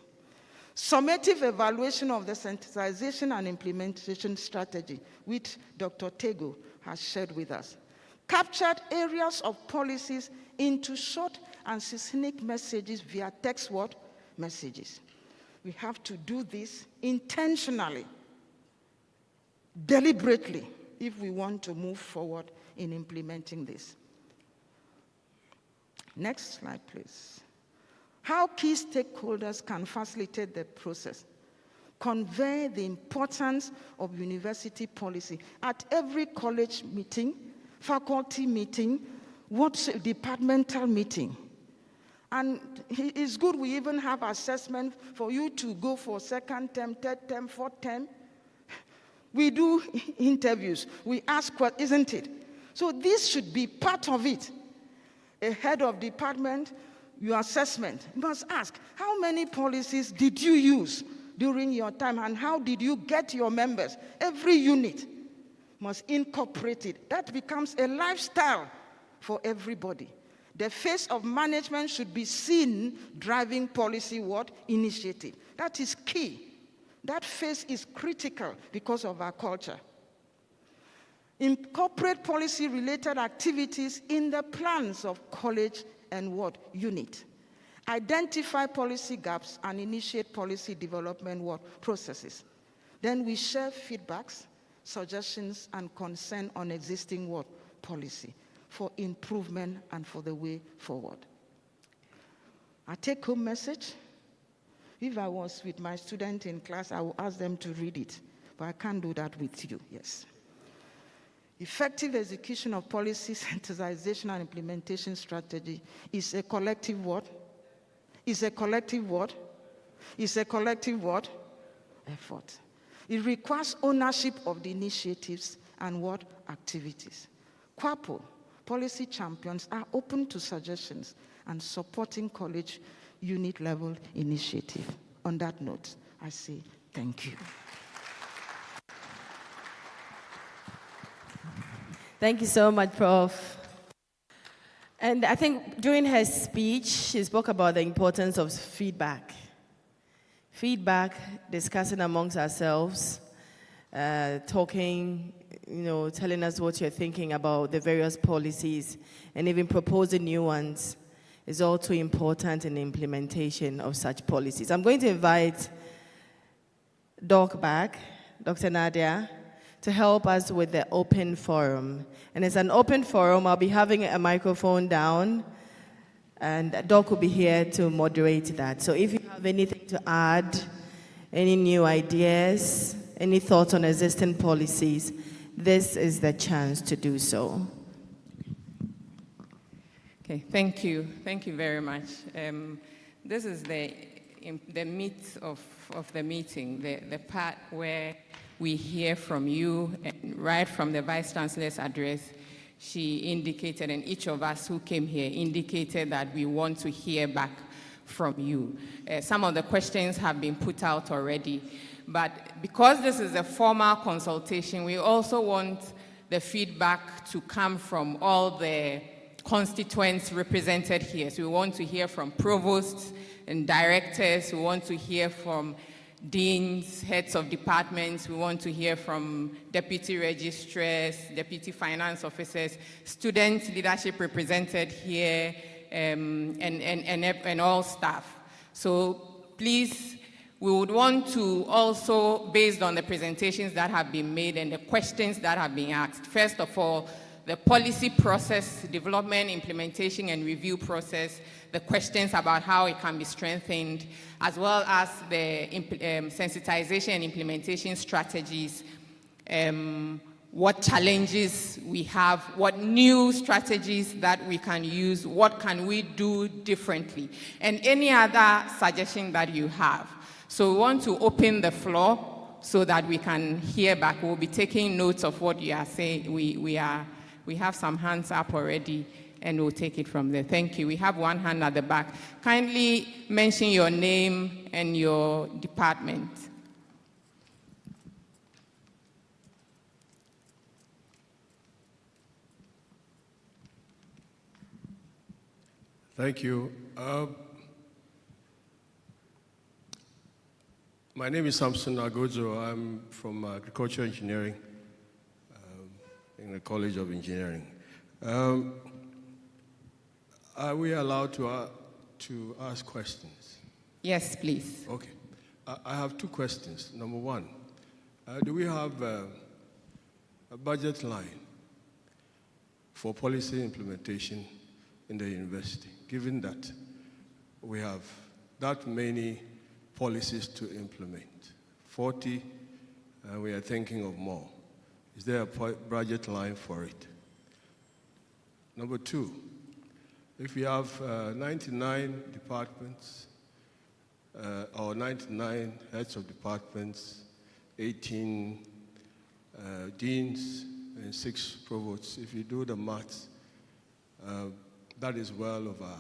Summative evaluation of the sensitization and implementation strategy, which Dr. Tego has shared with us. Captured areas of policies into short and succinct messages via text what? Messages. We have to do this intentionally, deliberately, if we want to move forward in implementing this. Next slide, please. How key stakeholders can facilitate the process. Convey the importance of university policy at every college meeting, faculty meeting, departmental meeting. And it's good we even have assessment for you to go for second term, third term, fourth term. We do interviews. We ask what, isn't it? So this should be part of it. A head of department, your assessment, you must ask, how many policies did you use during your time and how did you get your members? Every unit must incorporate it. That becomes a lifestyle for everybody. The face of management should be seen driving policy what? Initiative. That is key. That face is critical because of our culture. Incorporate policy-related activities in the plans of college and what? Unit. Identify policy gaps and initiate policy development what? Processes. Then we share feedbacks, suggestions, and concern on existing what? Policy for improvement and for the way forward. Our take-home message. If I was with my student in class, I would ask them to read it, but I can't do that with you, yes. Effective execution of policy sensitization and implementation strategy is a collective what? Is a collective what? Is a collective what? Effort. It requires ownership of the initiatives and what? Activities. QAPO, policy champions, are open to suggestions and supporting college unit level initiative. On that note, I say thank you. Thank you so much, Prof. And I think during her speech, she spoke about the importance of feedback. Feedback, discussing amongst ourselves, talking, telling us what you're thinking about the various policies, and even proposing new ones is all too important in the implementation of such policies. I'm going to invite Doc back, Dr. Nadia, to help us with the open forum. And it's an open forum. I'll be having a microphone down, and Doc will be here to moderate that. So if you have anything to add, any new ideas, any thoughts on existing policies, this is the chance to do so. Okay, thank you. Thank you very much. This is the meat of the meeting, the part where we hear from you, and right from the Vice Chancellor's address, she indicated, and each of us who came here indicated that we want to hear back from you. Some of the questions have been put out already, but because this is a formal consultation, we also want the feedback to come from all the constituents represented here. So we want to hear from provosts and directors, we want to hear from deans, heads of departments, we want to hear from deputy registrars, deputy finance officers, student leadership represented here, and all staff. So please, we would want to also, based on the presentations that have been made and the questions that have been asked, first of all, the policy process, development, implementation, and review process, the questions about how it can be strengthened, as well as the sensitization and implementation strategies, what challenges we have, what new strategies that we can use, what can we do differently, and any other suggestion that you have. So we want to open the floor so that we can hear back. We'll be taking notes of what you are saying. We have some hands up already, and we'll take it from there. Thank you. We have one hand at the back. Kindly mention your name and your department. Thank you. My name is Samson Agozo. I'm from Agricultural Engineering in the College of Engineering. Are we allowed to ask questions? Yes, please. Okay. I have two questions. Number one, do we have a budget line for policy implementation in the university, given that we have that many policies to implement, 40, and we are thinking of more? Is there a budget line for it? Number two, if we have 99 departments or 99 heads of departments, 18 deans, and 6 provosts, if you do the maths, that is well over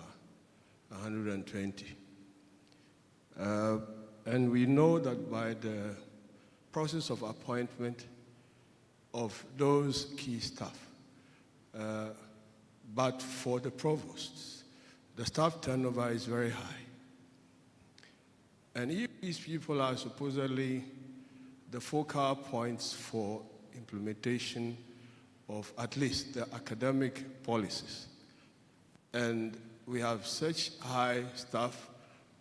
120. And we know that by the process of appointment of those key staff, but for the provosts, the staff turnover is very high. And if these people are supposedly the focal points for implementation of at least the academic policies, and we have such high staff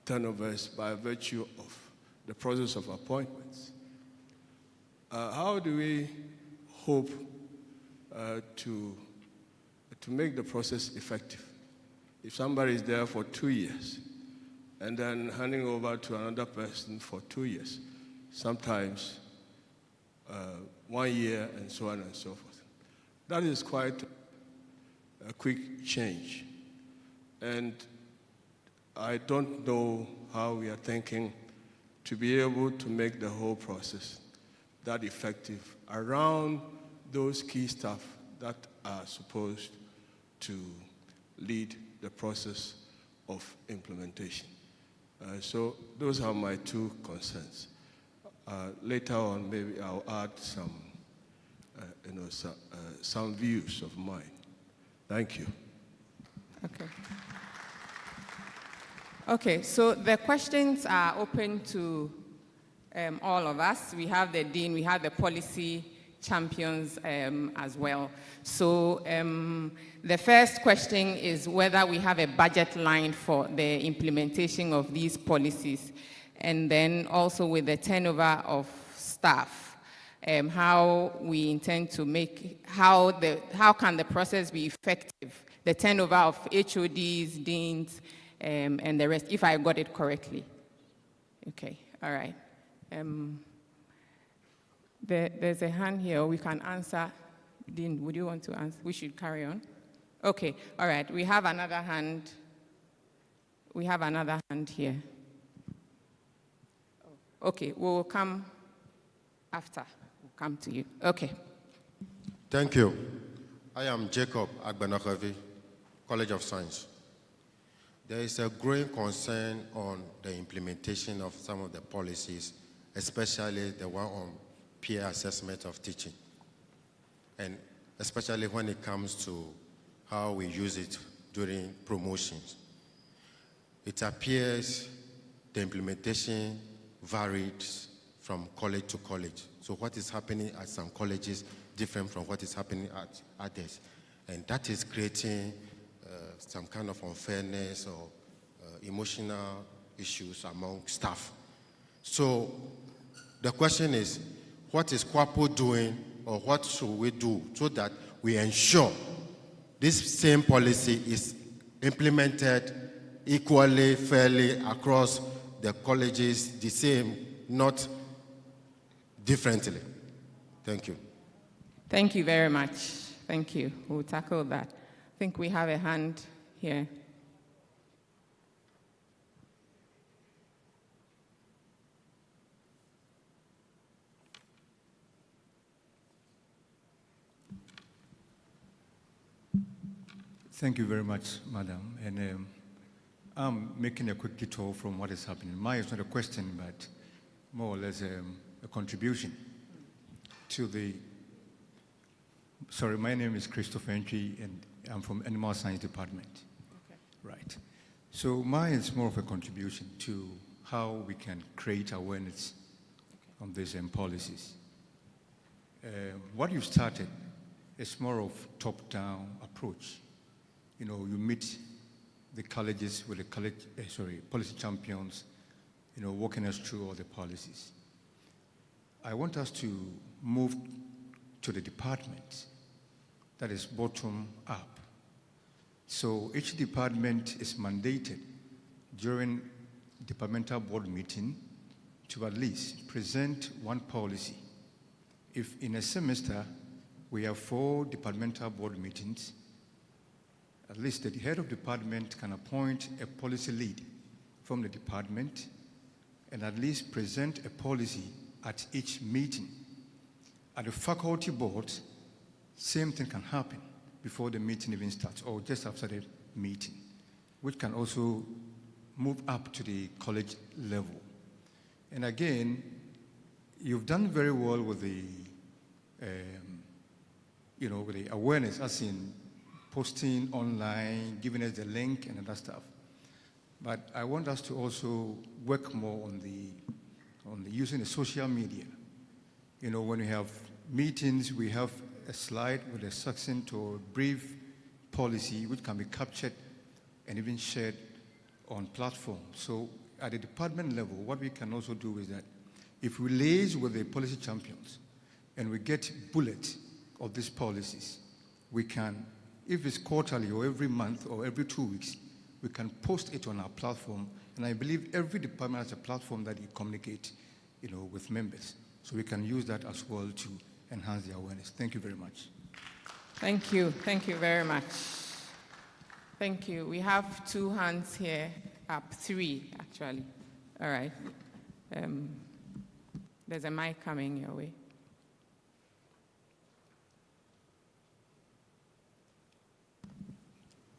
turnovers by virtue of the process of appointments, how do we hope to make the process effective? If somebody is there for 2 years and then handing over to another person for 2 years, sometimes 1 year, and so on and so forth. that is quite a quick change. And I don't know how we are thinking to be able to make the whole process that effective around those key staff that are supposed to lead the process of implementation. So those are my two concerns. Later on, maybe I'll add some views of mine. Thank you. Okay. Okay, so the questions are open to all of us. We have the dean, we have the policy champions as well. So the first question is whether we have a budget line for the implementation of these policies, and then also with the turnover of staff, how we intend to make, how can the process be effective, the turnover of HODs, deans, and the rest, if I got it correctly. Okay, all right. There's a hand here, we can answer. Dean, would you want to answer? We should carry on. Okay, all right, we have another hand. We have another hand here. Okay, we will come after. We'll come to you. Okay. Thank you. I am Jacob Agbenokavi, College of Science. There is a growing concern on the implementation of some of the policies, especially the one on peer assessment of teaching, and especially when it comes to how we use it during promotions. It appears the implementation varies from college to college. So what is happening at some colleges different from what is happening at others. And that is creating some kind of unfairness or emotional issues among staff. So the question is, what is QAPO doing, or what should we do so that we ensure this same policy is implemented equally, fairly across the colleges, the same, not differently? Thank you. Thank you very much. Thank you. We'll tackle that. I think we have a hand here. Thank you very much, Madam. And I'm making a quick detour from what is happening. Mine is not a question, but more or less a contribution to the... Sorry, my name is Christopher Entry, and I'm from Animal Science Department. Okay. Right. So mine is more of a contribution to how we can create awareness on these policies. What you've started is more of top-down approach. You know, you meet the colleges with the policy champions, you know, walking us through all the policies. I want us to move to the department that is bottom up. So each department is mandated during departmental board meeting to at least present one policy. If in a semester we have 4 departmental board meetings, at least the head of department can appoint a policy lead from the department and at least present a policy at each meeting. At the faculty board, same thing can happen before the meeting even starts or just after the meeting, which can also move up to the college level. And again, you've done very well with the, with the awareness, as in posting online, giving us the link and other stuff. But I want us to also work more on the using the social media. You know, when we have meetings, we have a slide with a succinct or brief policy which can be captured and even shared on platforms. So at the department level, what we can also do is that if we liaise with the policy champions and we get bullets of these policies, we can, if it's quarterly or every month or every 2 weeks, we can post it on our platform. And I believe every department has a platform that you communicate, with members. So we can use that as well to enhance the awareness. Thank you very much. Thank you. Thank you very much. Thank you. We have 2 hands here up, 3 actually. All right. There's a mic coming your way.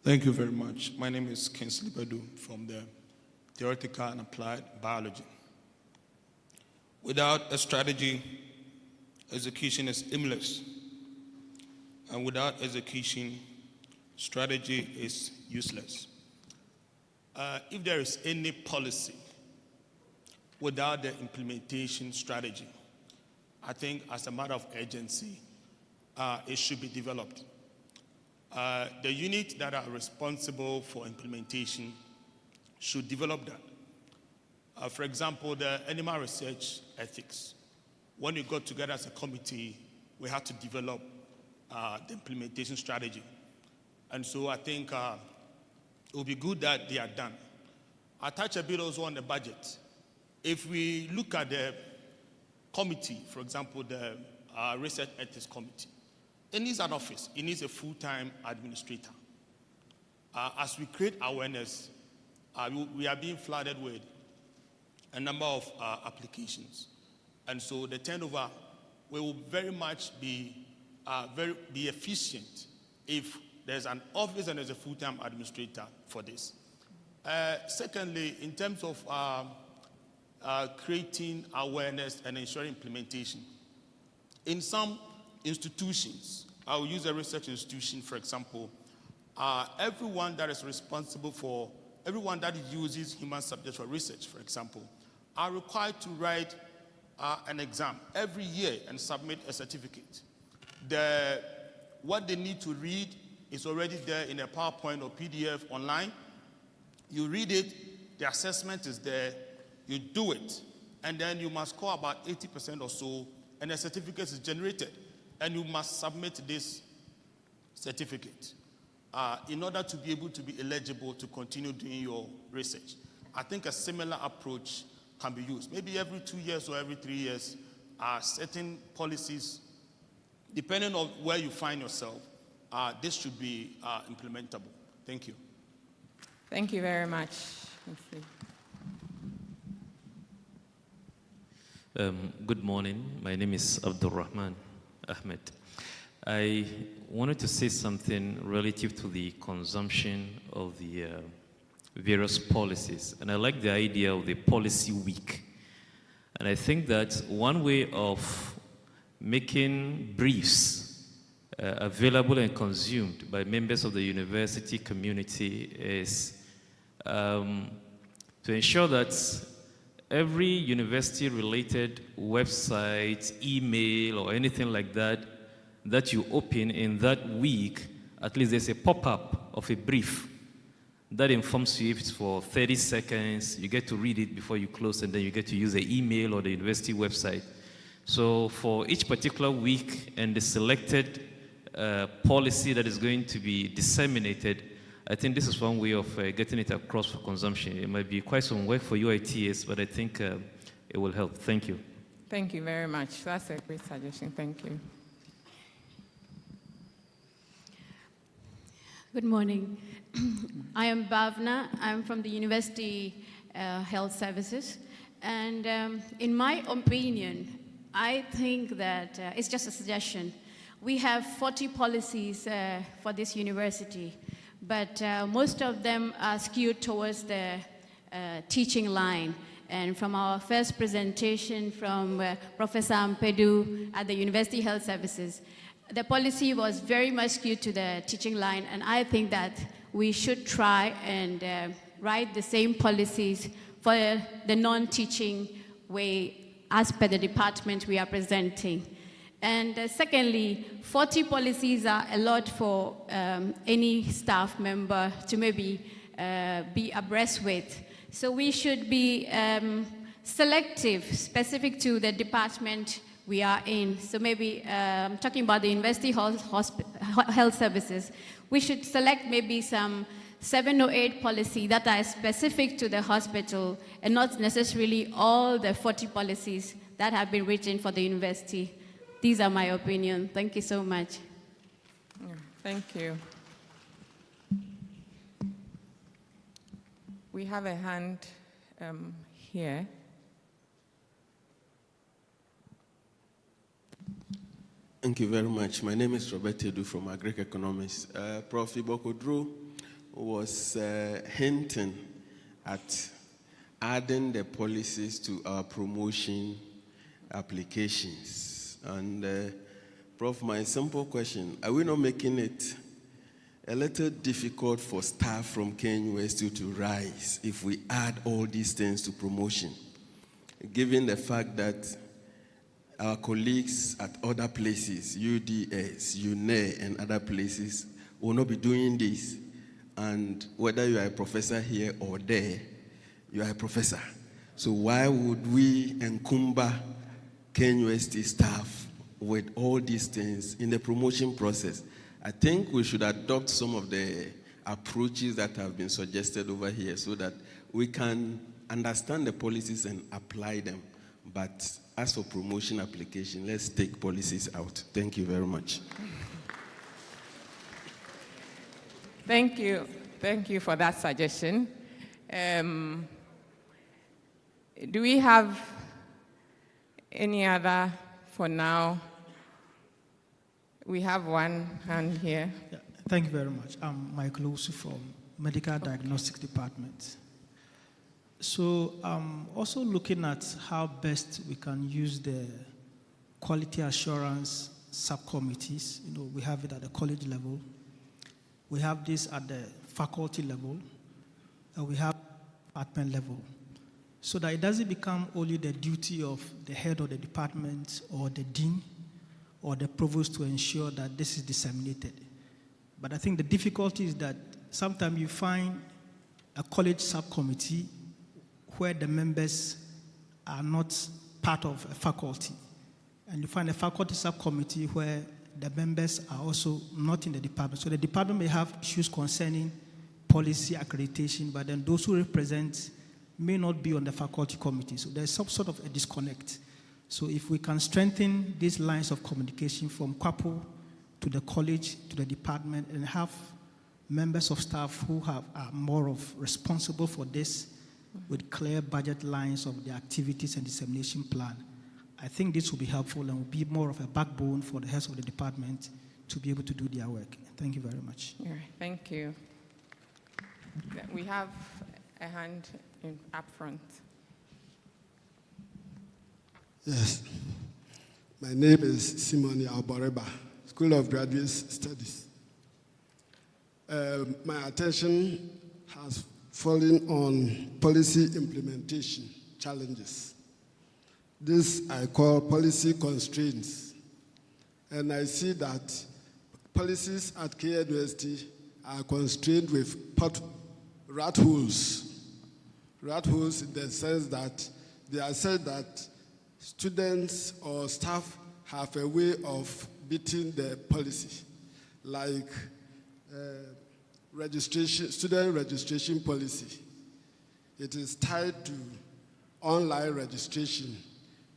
Thank you very much. My name is Kinsley Badu from the Theoretical and Applied Biology. Without a strategy, execution is aimless. And without execution, strategy is useless. If there is any policy without the implementation strategy, I think as a matter of urgency, it should be developed. The units that are responsible for implementation should develop that. For example, the animal research ethics. When we got together as a committee, we had to develop the implementation strategy. And so I think it would be good that they are done. I'll touch a bit also on the budget. If we look at the committee, for example, the research ethics committee, it needs an office. It needs a full-time administrator. As we create awareness, we are being flooded with a number of applications. And so the turnover will very much be efficient if there's an office and there's a full-time administrator for this. Secondly, in terms of creating awareness and ensuring implementation, in some institutions, I will use a research institution, for example, everyone that is responsible for, everyone that uses human subjects for research, for example, are required to write an exam every year and submit a certificate. What they need to read is already there in a PowerPoint or PDF online. You read it, the assessment is there, you do it, and then you must score about 80% or so, and a certificate is generated. And you must submit this certificate in order to be able to be eligible to continue doing your research. I think a similar approach can be used. Maybe every 2 years or every 3 years, certain policies, depending on where you find yourself, this should be implementable. Thank you. Thank you very much. Good morning. My name is Abdul Rahman Ahmed. I wanted to say something relative to the consumption of the various policies. And I like the idea of the policy week. And I think that one way of making briefs available and consumed by members of the university community is to ensure that every university-related website, email, or anything like that that you open in that week, at least there's a pop-up of a brief that informs you if it's for 30 seconds, you get to read it before you close, and then you get to use the email or the university website. So for each particular week and the selected policy that is going to be disseminated, I think this is one way of getting it across for consumption. It might be quite some work for UITS, but I think it will help. Thank you. Thank you very much. That's a great suggestion. Thank you. Good morning. I am Bhavna. I'm from the University Health Services. And in my opinion, I think that it's just a suggestion. We have 40 policies for this university, but most of them are skewed towards the teaching line. And from our first presentation from Professor Ampedu at the University Health Services, the policy was very much skewed to the teaching line, and I think that we should try and write the same policies for the non-teaching way as per the department we are presenting. And secondly, 40 policies are a lot for any staff member to maybe be abreast with. So we should be selective, specific to the department we are in. So maybe talking about the University Health Services, we should select maybe some 7 or 8 policies that are specific to the hospital and not necessarily all the 40 policies that have been written for the university. These are my opinion. Thank you so much. Yeah. Thank you. We have a hand here. Thank you very much. My name is Robert Edu from Agric Economics. Prof. Ibokodru was hinting at adding the policies to our promotion applications. And Prof, my simple question, are we not making it a little difficult for staff from KNUST to rise if we add all these things to promotion, given the fact that our colleagues at other places, UDS, UNE, and other places, will not be doing this? And whether you are a professor here or there, you are a professor. So why would we encumber KNUST staff with all these things in the promotion process? I think we should adopt some of the approaches that have been suggested over here so that we can understand the policies and apply them. But as for promotion application, let's take policies out. Thank you very much. Thank you. Thank you for that suggestion. Do we have any other for now? We have one hand here. Yeah, thank you very much. I'm Michael Owusu from Medical Diagnostics Department. So I'm also looking at how best we can use the quality assurance subcommittees. You know, we have it at the college level. We have this at the faculty level. And we have department level. So that it doesn't become only the duty of the head of the department or the dean or the provost to ensure that this is disseminated. But I think the difficulty is that sometimes you find a college subcommittee where the members are not part of a faculty. And you find a faculty subcommittee where the members are also not in the department. So the department may have issues concerning policy accreditation, but then those who represent may not be on the faculty committee. So there's some sort of a disconnect. So if we can strengthen these lines of communication from QAPO to the college, to the department, and have members of staff who are more of responsible for this with clear budget lines of the activities and dissemination plan, I think this will be helpful and will be more of a backbone for the heads of the department to be able to do their work. Thank you very much. All right, thank you. We have a hand up front. Yes. My name is Simoni Alboreba, School of Graduate Studies. My attention has fallen on policy implementation challenges. This I call policy constraints. And I see that policies at KNUST are constrained with rat holes. Rat holes in the sense that they are said that students or staff have a way of beating the policy, like student registration policy. It is tied to online registration.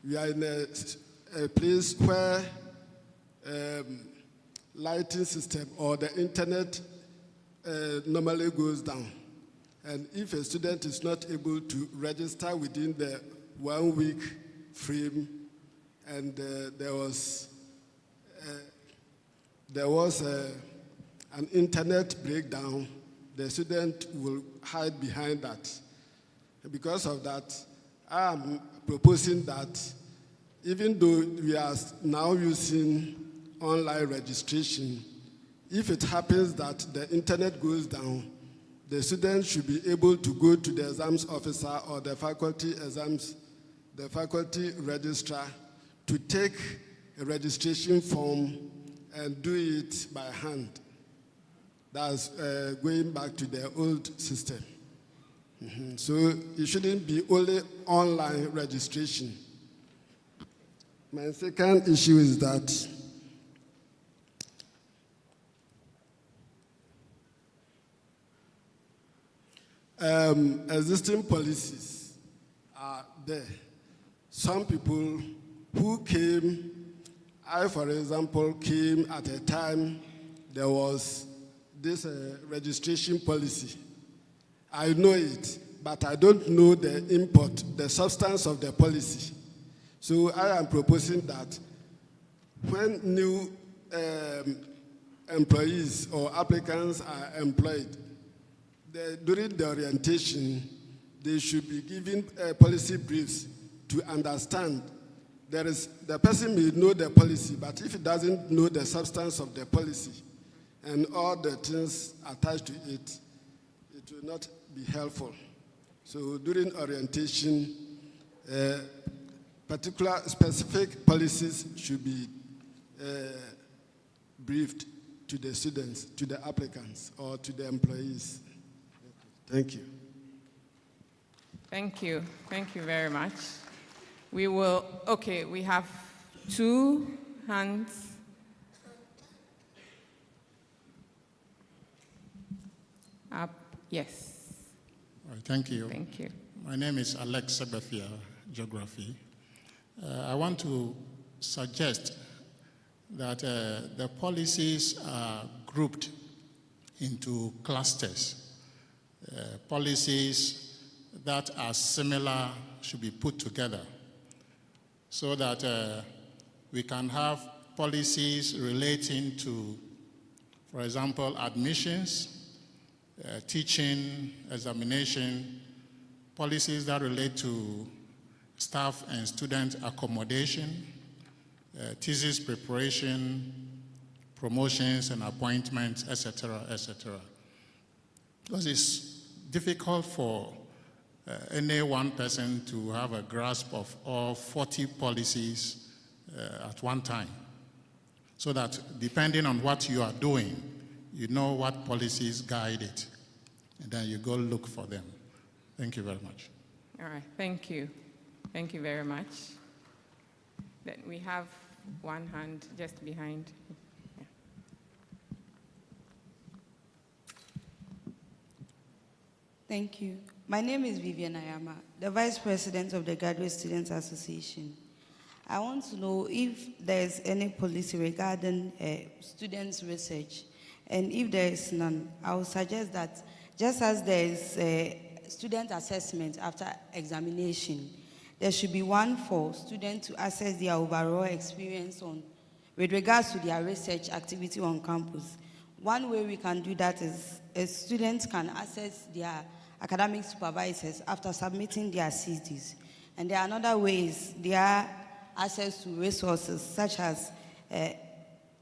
We are in a place where lighting system or the internet normally goes down. And if a student is not able to register within the 1 week frame, and there was an internet breakdown, the student will hide behind that. And because of that, I am proposing that even though we are now using online registration, if it happens that the internet goes down, the student should be able to go to the exams officer or the faculty registrar to take a registration form and do it by hand. That's going back to the old system. So it shouldn't be only online registration. My second issue is that existing policies are there. Some people who came, I, for example, came at a time there was this registration policy. I know it, but I don't know the import, the substance of the policy. So I am proposing that when new employees or applicants are employed, during the orientation, they should be given policy briefs to understand. The person may know the policy, but if he doesn't know the substance of the policy and all the things attached to it, it will not be helpful. So during orientation, particular specific policies should be briefed to the students, to the applicants, or to the employees. Thank you. Thank you. Thank you very much. We will, okay, we have 2 hands. Up, yes. Thank you. Thank you. My name is Alex Sebefia, Geography. I want to suggest that the policies are grouped into clusters. Policies that are similar should be put together so that we can have policies relating to, for example, admissions, teaching, examination, policies that relate to staff and student accommodation, thesis preparation, promotions and appointments, etc., etc. Because it's difficult for any one person to have a grasp of all 40 policies at one time. So that depending on what you are doing, you know what policies guide it. And then you go look for them. Thank you very much. All right, thank you. Thank you very much. Then we have one hand just behind. Yeah. Thank you. My name is Vivian Ayama, the Vice President of the Graduate Students Association. I want to know if there's any policy regarding students' research, and if there is none, I would suggest that just as there is a student assessment after examination, there should be one for students to assess their overall experience with regards to their research activity on campus. One way we can do that is students can assess their academic supervisors after submitting their CDs. And there are another ways, their access to resources such as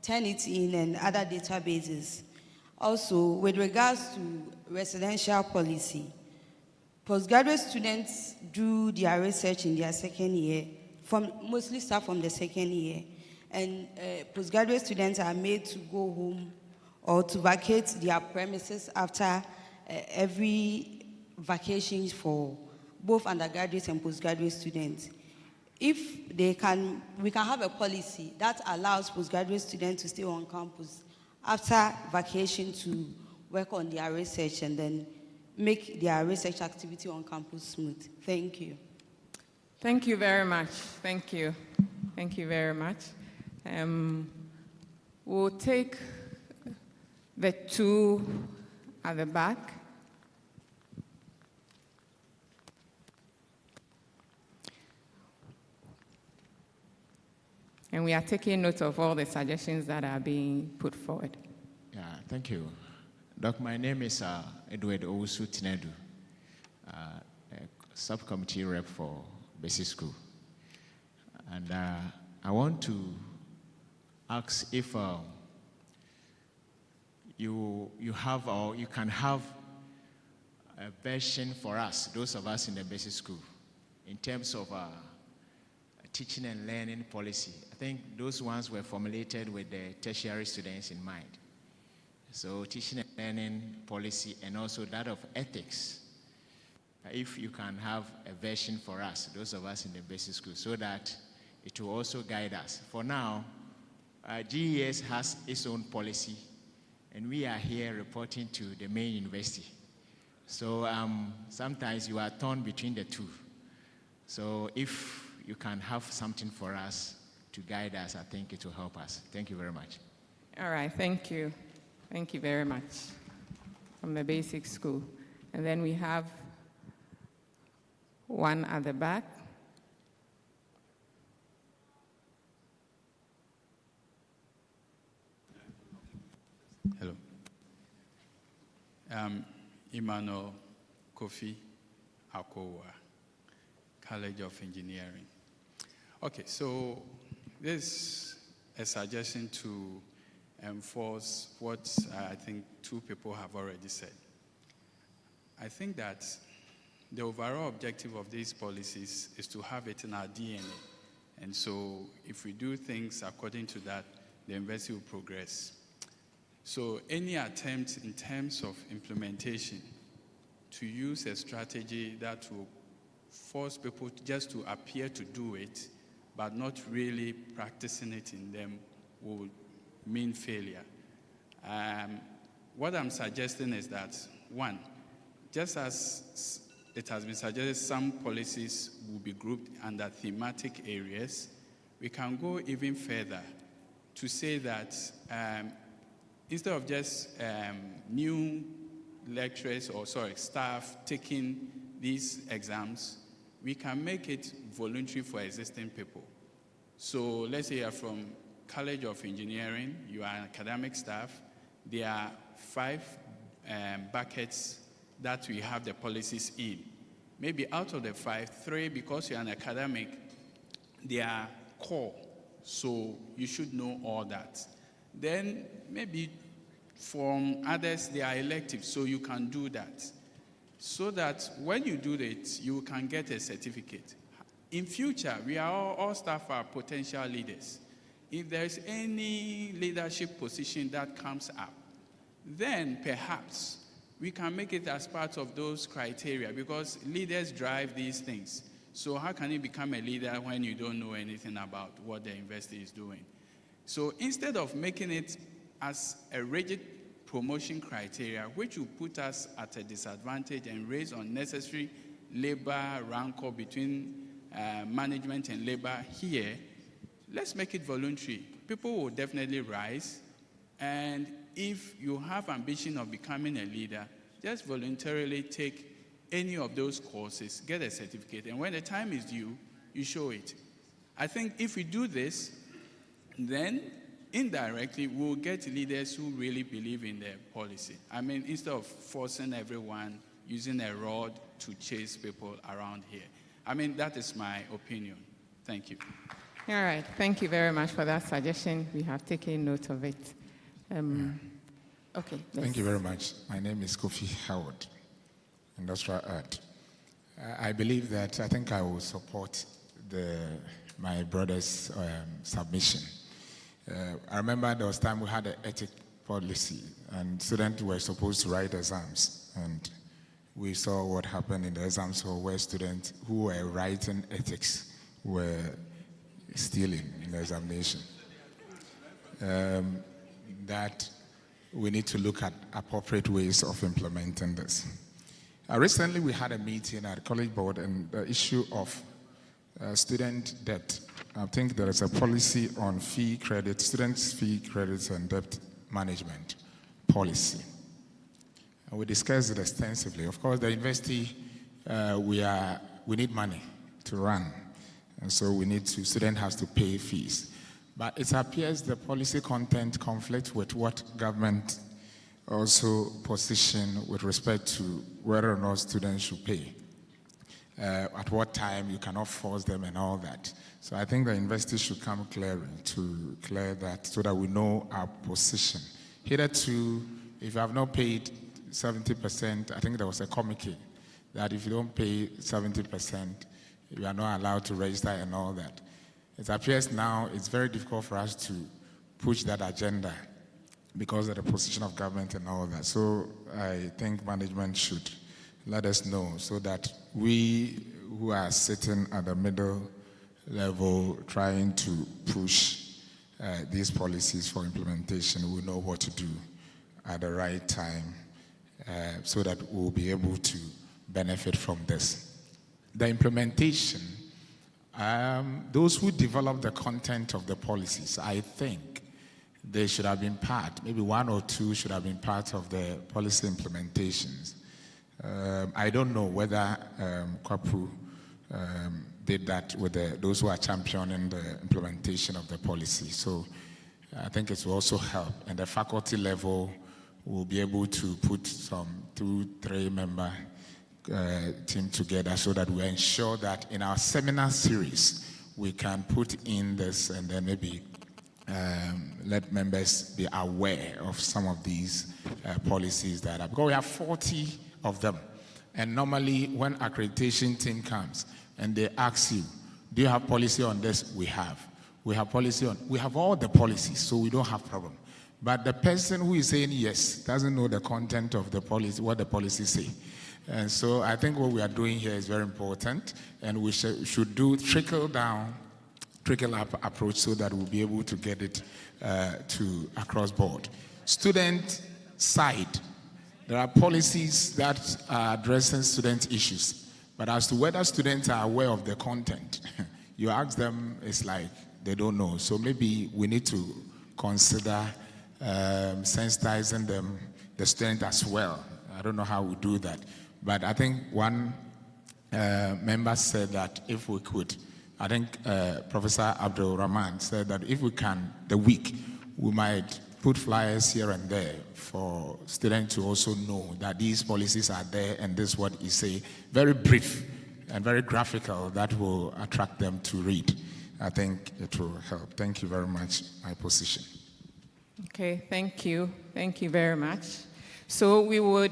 Turnitin and other databases. Also, with regards to residential policy, postgraduate students do their research in their second year, mostly start from the second year, and postgraduate students are made to go home or to vacate their premises after every vacation for both undergraduate and postgraduate students. If we can have a policy that allows postgraduate students to stay on campus after vacation to work on their research and then make their research activity on campus smooth. Thank you. Thank you very much. Thank you. Thank you very much. We'll take the 2 at the back. And we are taking note of all the suggestions that are being put forward. Yeah, thank you. Doc, my name is Edward Owusu Tinedu, subcommittee rep for basic school. And I want to ask if you have or you can have a version for us, those of us in the basic school, in terms of teaching and learning policy. I think those ones were formulated with the tertiary students in mind. So teaching and learning policy and also that of ethics. If you can have a version for us, those of us in the basic school, so that it will also guide us. For now, GES has its own policy, and we are here reporting to the main university. So sometimes you are torn between the two. So if you can have something for us to guide us, I think it will help us. Thank you very much. All right, thank you. Thank you very much. From the basic school. And then we have one at the back. Hello. Emmanuel Kofi Akowa, College of Engineering. Okay, so this is a suggestion to enforce what I think two people have already said. I think that the overall objective of these policies is to have it in our DNA. And so if we do things according to that, the university will progress. So any attempt in terms of implementation to use a strategy that will force people just to appear to do it, but not really practicing it in them, will mean failure. What I'm suggesting is that, one, just as it has been suggested, some policies will be grouped under thematic areas, we can go even further to say that instead of just new lecturers staff taking these exams, we can make it voluntary for existing people. So let's say you're from College of Engineering, you are an academic staff, there are 5 buckets that we have the policies in. Maybe out of the 5, 3, because you're an academic, they are core, so you should know all that. Then maybe from others, they are elective, so you can do that. So that when you do it, you can get a certificate. In future, we are all staff are potential leaders. If there's any leadership position that comes up, then perhaps we can make it as part of those criteria, because leaders drive these things. So how can you become a leader when you don't know anything about what the university is doing? So instead of making it as a rigid promotion criteria, which will put us at a disadvantage and raise unnecessary labor rancor between management and labor here, let's make it voluntary. People will definitely rise, and if you have ambition of becoming a leader, just voluntarily take any of those courses, get a certificate, and when the time is due, you show it. I think if we do this, then indirectly we'll get leaders who really believe in their policy. I mean, instead of forcing everyone using a rod to chase people around here. I mean, that is my opinion. Thank you. All right, thank you very much for that suggestion. We have taken note of it. Okay. Thank you very much. My name is Kofi Howard, Industrial Art. I believe that I think I will support my brother's submission. I remember there was time we had an ethics policy, and students were supposed to write exams, and we saw what happened in the exams hall where students who were writing ethics were stealing in the examination. That we need to look at appropriate ways of implementing this. Recently, we had a meeting at the College Board, and the issue of student debt. I think there is a policy on fee credit, students' fee credits and debt management policy. And we discussed it extensively. Of course, the university, we need money to run. And so student has to pay fees. But it appears the policy content conflicts with what government also position with respect to whether or not students should pay. At what time you cannot force them and all that. So I think the university should come to clear that so that we know our position. Hitherto, if you have not paid 70%, I think there was a communique that if you don't pay 70%, you are not allowed to register and all that. It appears now it's very difficult for us to push that agenda because of the position of government and all that. So I think management should let us know so that we who are sitting at the middle level trying to push these policies for implementation will know what to do at the right time so that we'll be able to benefit from this. The implementation, those who develop the content of the policies, I think they should have been part, maybe one or two should have been part of the policy implementations. I don't know whether QAPO did that with those who are championing the implementation of the policy. So I think it will also help. And the faculty level will be able to put some 2-3 member team together so that we ensure that in our seminar series, we can put in this and then maybe let members be aware of some of these policies that are, because we have 40 of them. And normally when accreditation team comes and they ask you, do you have policy on this? We have. We have policy on, we have all the policies, so we don't have problem. But the person who is saying yes doesn't know the content of the policy, what the policy say. And so I think what we are doing here is very important, and we should do trickle down, trickle up approach so that we'll be able to get it to across board. Student side, there are policies that are addressing student issues, but as to whether students are aware of the content, you ask them, it's like they don't know. So maybe we need to consider sensitizing them, the student as well. I don't know how we do that, but I think one member said that if we could, I think Professor Abdul Rahman said that if we can, the week, we might put flyers here and there for students to also know that these policies are there and this is what you say. Very brief and very graphical that will attract them to read. I think it will help. Thank you very much, my position. Okay, thank you. Thank you very much. So we would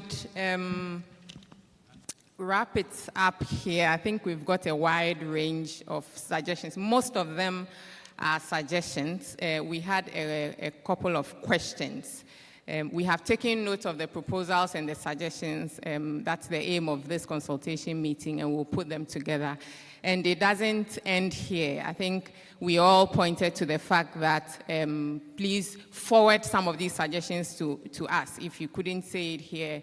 wrap it up here. I think we've got a wide range of suggestions. Most of them are suggestions. We had a couple of questions. We have taken note of the proposals and the suggestions. That's the aim of this consultation meeting, and we'll put them together. And it doesn't end here. I think we all pointed to the fact that please forward some of these suggestions to us. If you couldn't say it here,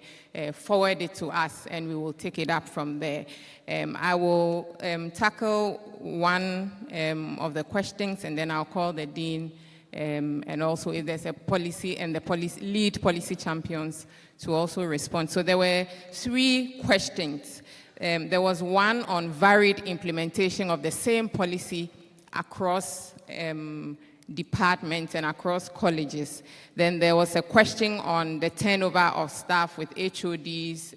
forward it to us and we will take it up from there. I will tackle one of the questions and then I'll call the dean and also if there's a policy and the lead policy champions to also respond. So there were 3 questions. There was one on varied implementation of the same policy across departments and across colleges. Then there was a question on the turnover of staff with HODs,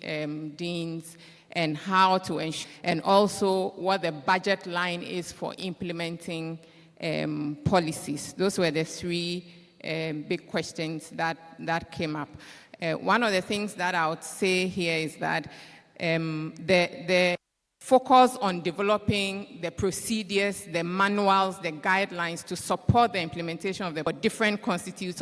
deans, and how to ensure, and also what the budget line is for implementing policies. Those were the 3 big questions that came up. One of the things that I would say here is that the focus on developing the procedures, the manuals, the guidelines to support the implementation of the different constituents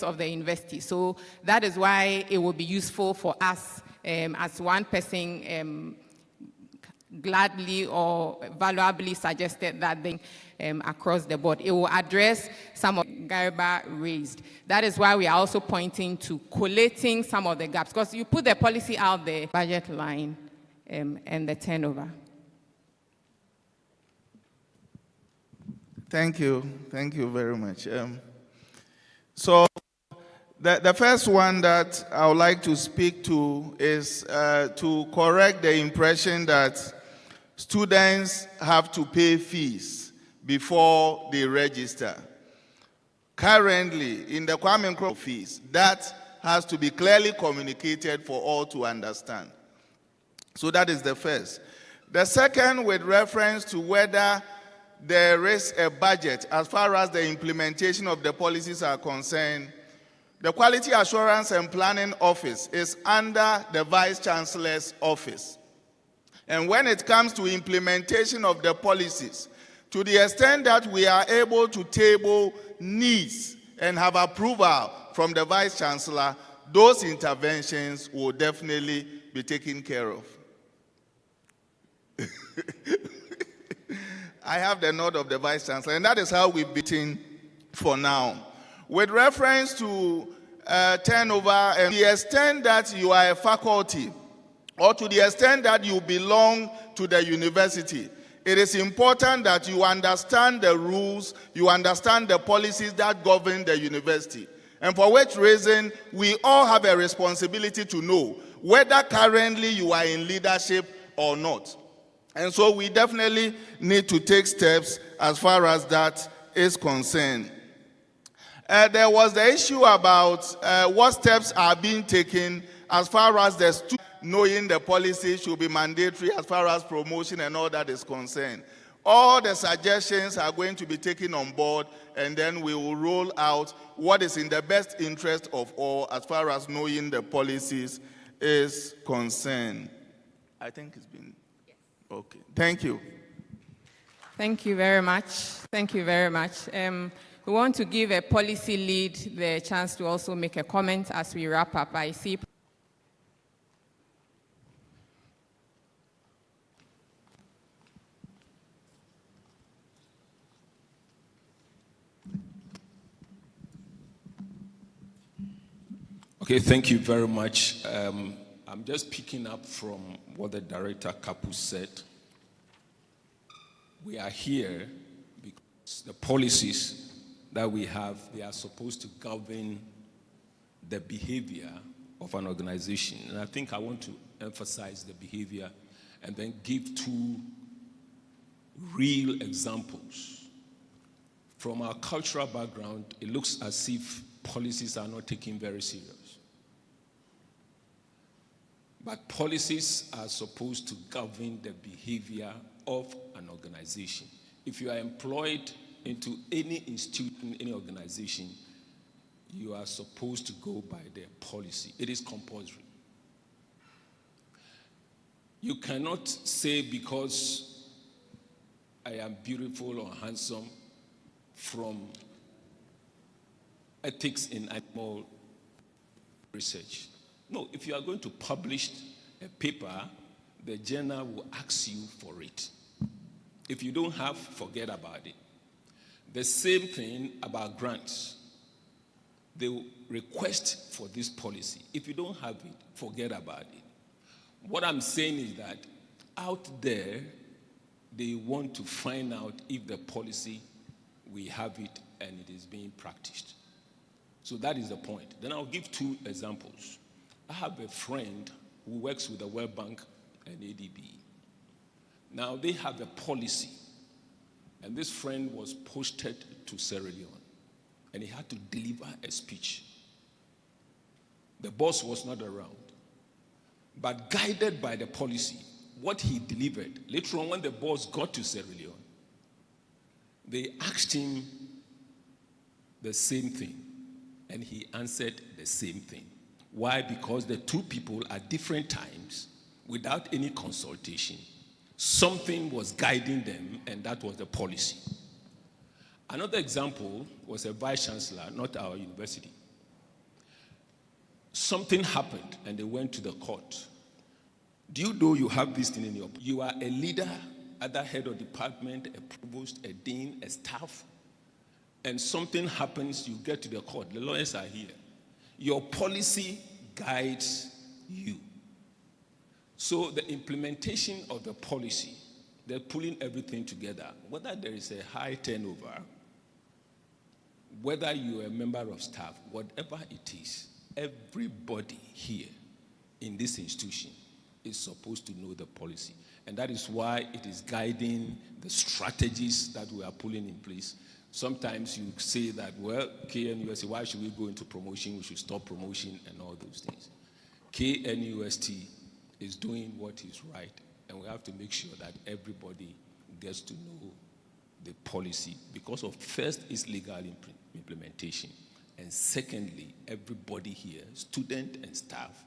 of the university. So that is why it will be useful for us as one person gladly or valuably suggested that they across the board. It will address some of Garba raised. That is why we are also pointing to collating some of the gaps, because you put the policy out there, budget line and the turnover. Thank you very much. So the first one that I would like to speak to is to correct the impression that students have to pay fees before they register. Currently, in the Kwame Nkrumah fees, that has to be clearly communicated for all to understand. So that is the first. The second, with reference to whether there is a budget as far as the implementation of the policies are concerned, the Quality Assurance and Planning Office is under the Vice Chancellor's office. And when it comes to implementation of the policies, to the extent that we are able to table needs and have approval from the Vice Chancellor, those interventions will definitely be taken care of. I have the nod of the Vice Chancellor, and that is how we've been for now. With reference to turnover, and to the extent that you are a faculty, or to the extent that you belong to the university, it is important that you understand the rules, you understand the policies that govern the university. And for which reason, we all have a responsibility to know whether currently you are in leadership or not. And so we definitely need to take steps as far as that is concerned. There was the issue about what steps are being taken as far as the student knowing the policy should be mandatory as far as promotion and all that is concerned. All the suggestions are going to be taken on board, and then we will roll out what is in the best interest of all as far as knowing the policies is concerned. I think it's been okay. Thank you. Thank you very much. Thank you very much. We want to give a policy lead the chance to also make a comment as we wrap up. I see. Okay, thank you very much. I'm just picking up from what the Director KAPU said. We are here because the policies that we have, they are supposed to govern the behavior of an organization. And I think I want to emphasize the behavior and then give two real examples. From our cultural background, it looks as if policies are not taken very serious. But policies are supposed to govern the behavior of an organization. If you are employed into any institution, any organization, you are supposed to go by their policy. It is compulsory. You cannot say because I am beautiful or handsome from ethics in animal research. No, if you are going to publish a paper, the journal will ask you for it. If you don't have, forget about it. The same thing about grants. They will request for this policy. If you don't have it, forget about it. What I'm saying is that out there, they want to find out if the policy, we have it and it is being practiced. So that is the point. Then I'll give two examples. I have a friend who works with the World Bank and ADB. Now, they have a policy, and this friend was posted to Sierra Leone, and he had to deliver a speech. The boss was not around, but guided by the policy, what he delivered, later on when the boss got to Sierra Leone, they asked him the same thing, and he answered the same thing. Why? Because the two people at different times, without any consultation, something was guiding them, and that was the policy. Another example was a vice chancellor, not our university. Something happened, and they went to the court. Do you know you have this thing in your... You are a leader, other head of department, a provost, a dean, a staff, and something happens, you get to the court. The lawyers are here. Your policy guides you. So the implementation of the policy, they're pulling everything together. Whether there is a high turnover, whether you're a member of staff, whatever it is, everybody here in this institution is supposed to know the policy. And that is why it is guiding the strategies that we are pulling in place. Sometimes you say that, well, KNUST, why should we go into promotion? We should stop promotion and all those things. KNUST is doing what is right, and we have to make sure that everybody gets to know the policy because of, first, its legal implementation, and secondly, everybody here, student and staff,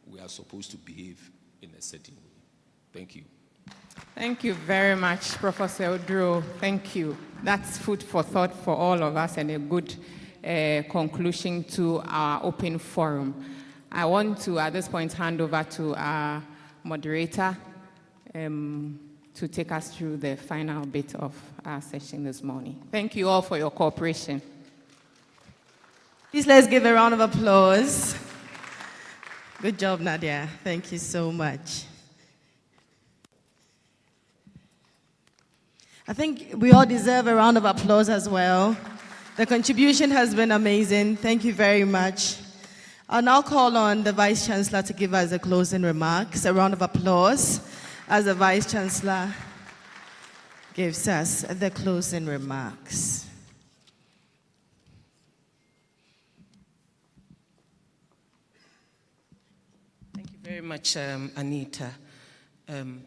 we are supposed to behave in a certain way. Thank you. Thank you very much, Professor Odro. Thank you. That's food for thought for all of us and a good conclusion to our open forum. I want to, at this point, hand over to our moderator to take us through the final bit of our session this morning. Thank you all for your cooperation. Please let's give a round of applause. Good job, Nadia. Thank you so much. I think we all deserve a round of applause as well. The contribution has been amazing. Thank you very much. I'll now call on the Vice Chancellor to give us a closing remarks. A round of applause as the Vice Chancellor gives us the closing remarks. Thank you very much, Anita.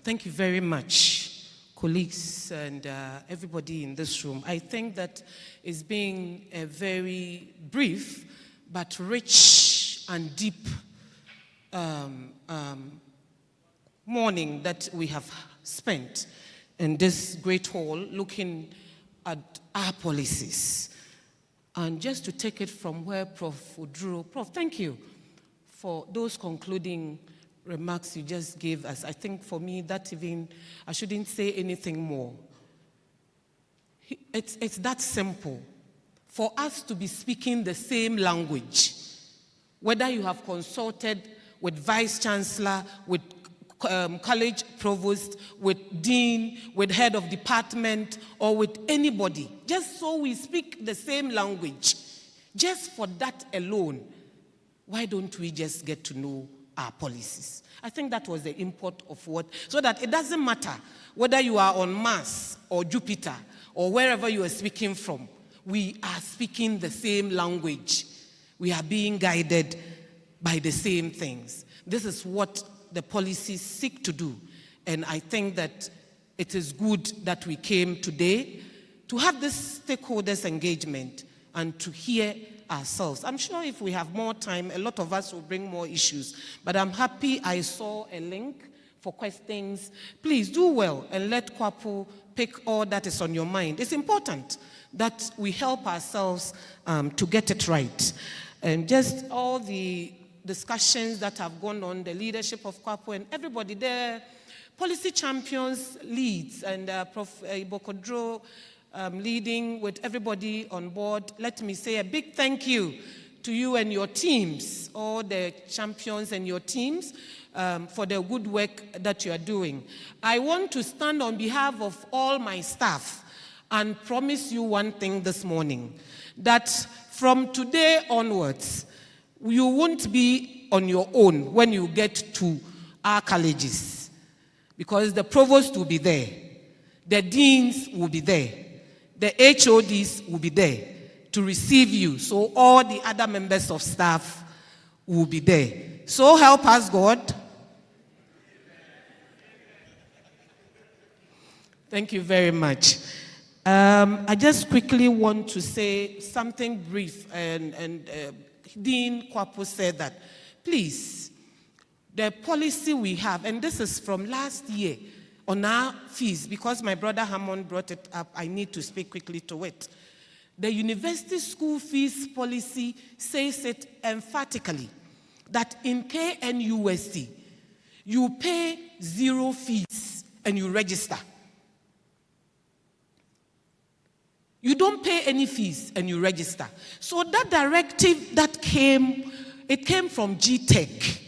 Thank you very much, colleagues and everybody in this room. I think that it's been a very brief but rich and deep morning that we have spent in this great hall looking at our policies. And just to take it from where Prof. Udru, Prof, thank you for those concluding remarks you just gave us. I think for me that even, I shouldn't say anything more. It's that simple. For us to be speaking the same language, whether you have consulted with Vice Chancellor, with college provost, with dean, with head of department, or with anybody, just so we speak the same language, just for that alone, why don't we just get to know our policies? I think that was the import of what, so that it doesn't matter whether you are on Mars or Jupiter or wherever you are speaking from, we are speaking the same language. We are being guided by the same things. This is what the policies seek to do. And I think that it is good that we came today to have this stakeholders engagement and to hear ourselves. I'm sure if we have more time, a lot of us will bring more issues. But I'm happy I saw a link for questions. Please do well and let QAPO pick all that is on your mind. It's important that we help ourselves to get it right. And just all the discussions that have gone on, the leadership of QAPO and everybody, the policy champions leads, and Prof. Ibokodro leading with everybody on board. Let me say a big thank you to you and your teams, all the champions and your teams, for the good work that you are doing. I want to stand on behalf of all my staff and promise you one thing this morning, that from today onwards, you won't be on your own when you get to our colleges, because the provost will be there, the deans will be there, the HODs will be there to receive you, so all the other members of staff will be there. So help us God. Thank you very much. I just quickly want to say something brief, and Dean QAPO said that, please, the policy we have, and this is from last year, on our fees, because my brother Hammond brought it up, I need to speak quickly to it. The university school fees policy says it emphatically, that in KNUST, you pay 0 fees and you register. You don't pay any fees and you register. So that directive that came, it came from GTEK,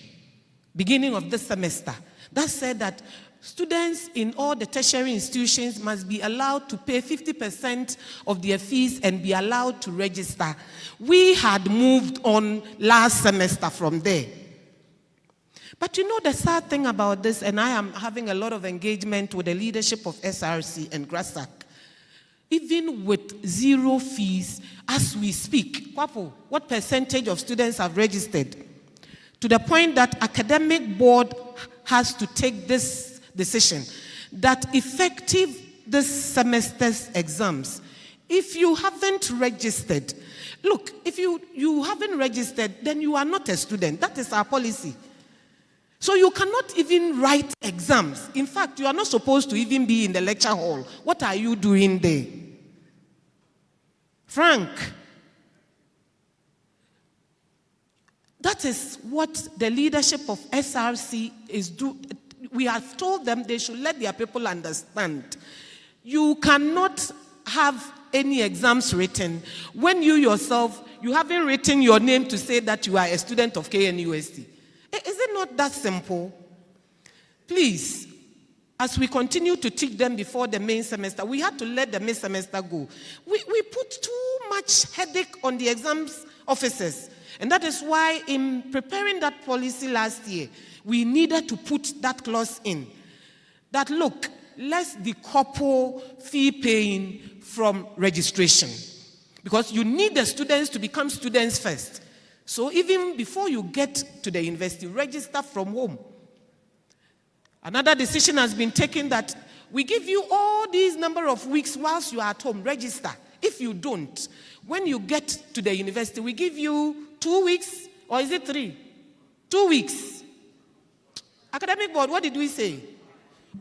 beginning of this semester, that said that students in all the tertiary institutions must be allowed to pay 50% of their fees and be allowed to register. We had moved on last semester from there. But you know the sad thing about this, and I am having a lot of engagement with the leadership of SRC and GRASAC, even with 0 fees, as we speak, QAPO, what percentage of students have registered? To the point that academic board has to take this decision, that effective this semester's exams, if you haven't registered, look, if you haven't registered, then you are not a student. That is our policy. So you cannot even write exams. In fact, you are not supposed to even be in the lecture hall. What are you doing there? Frank, that is what the leadership of SRC is doing. We have told them they should let their people understand. You cannot have any exams written when you yourself, you haven't written your name to say that you are a student of KNUST. Is it not that simple? Please, as we continue to teach them before the main semester, we had to let the main semester go. We put too much headache on the exams officers. And that is why in preparing that policy last year, we needed to put that clause in. That, look, let's decouple fee paying from registration. Because you need the students to become students first. So even before you get to the university, register from home. Another decision has been taken that we give you all these number of weeks whilst you are at home, register. If you don't, when you get to the university, we give you 2 weeks, or is it 3? 2 weeks. Academic board, what did we say?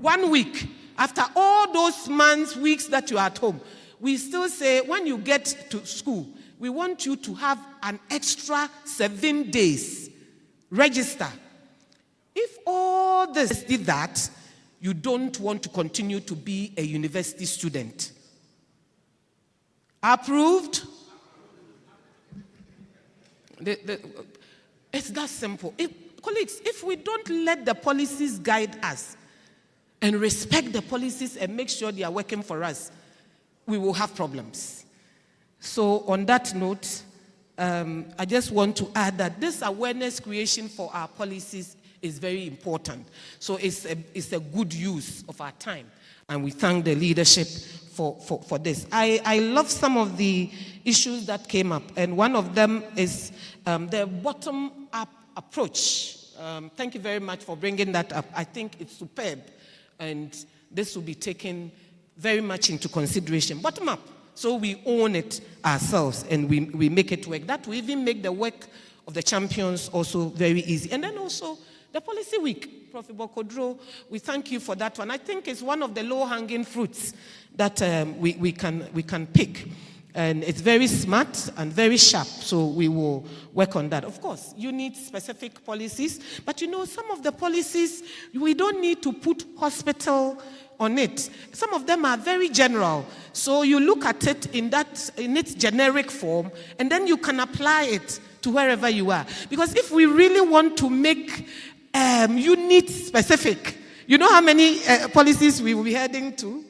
1 week. After all those months, weeks that you are at home, we still say when you get to school, we want you to have an extra 7 days. Register. If all this did that, you don't want to continue to be a university student. Approved? It's that simple. Colleagues, if we don't let the policies guide us and respect the policies and make sure they are working for us, we will have problems. So on that note, I just want to add that this awareness creation for our policies is very important. So it's a good use of our time. And we thank the leadership for this. I love some of the issues that came up. And one of them is the bottom-up approach. Thank you very much for bringing that up. I think it's superb. And this will be taken very much into consideration. Bottom-up. So we own it ourselves and we make it work. That will even make the work of the champions also very easy. And then also, the policy week, Prof. Bokodro, we thank you for that one. I think it's one of the low-hanging fruits that we can pick. And it's very smart and very sharp, so we will work on that. Of course, you need specific policies, but you know, some of the policies, we don't need to put hospital on it. Some of them are very general. So you look at it in its generic form, and then you can apply it to wherever you are. Because if we really want to make unit specific, you know how many policies we will be heading to?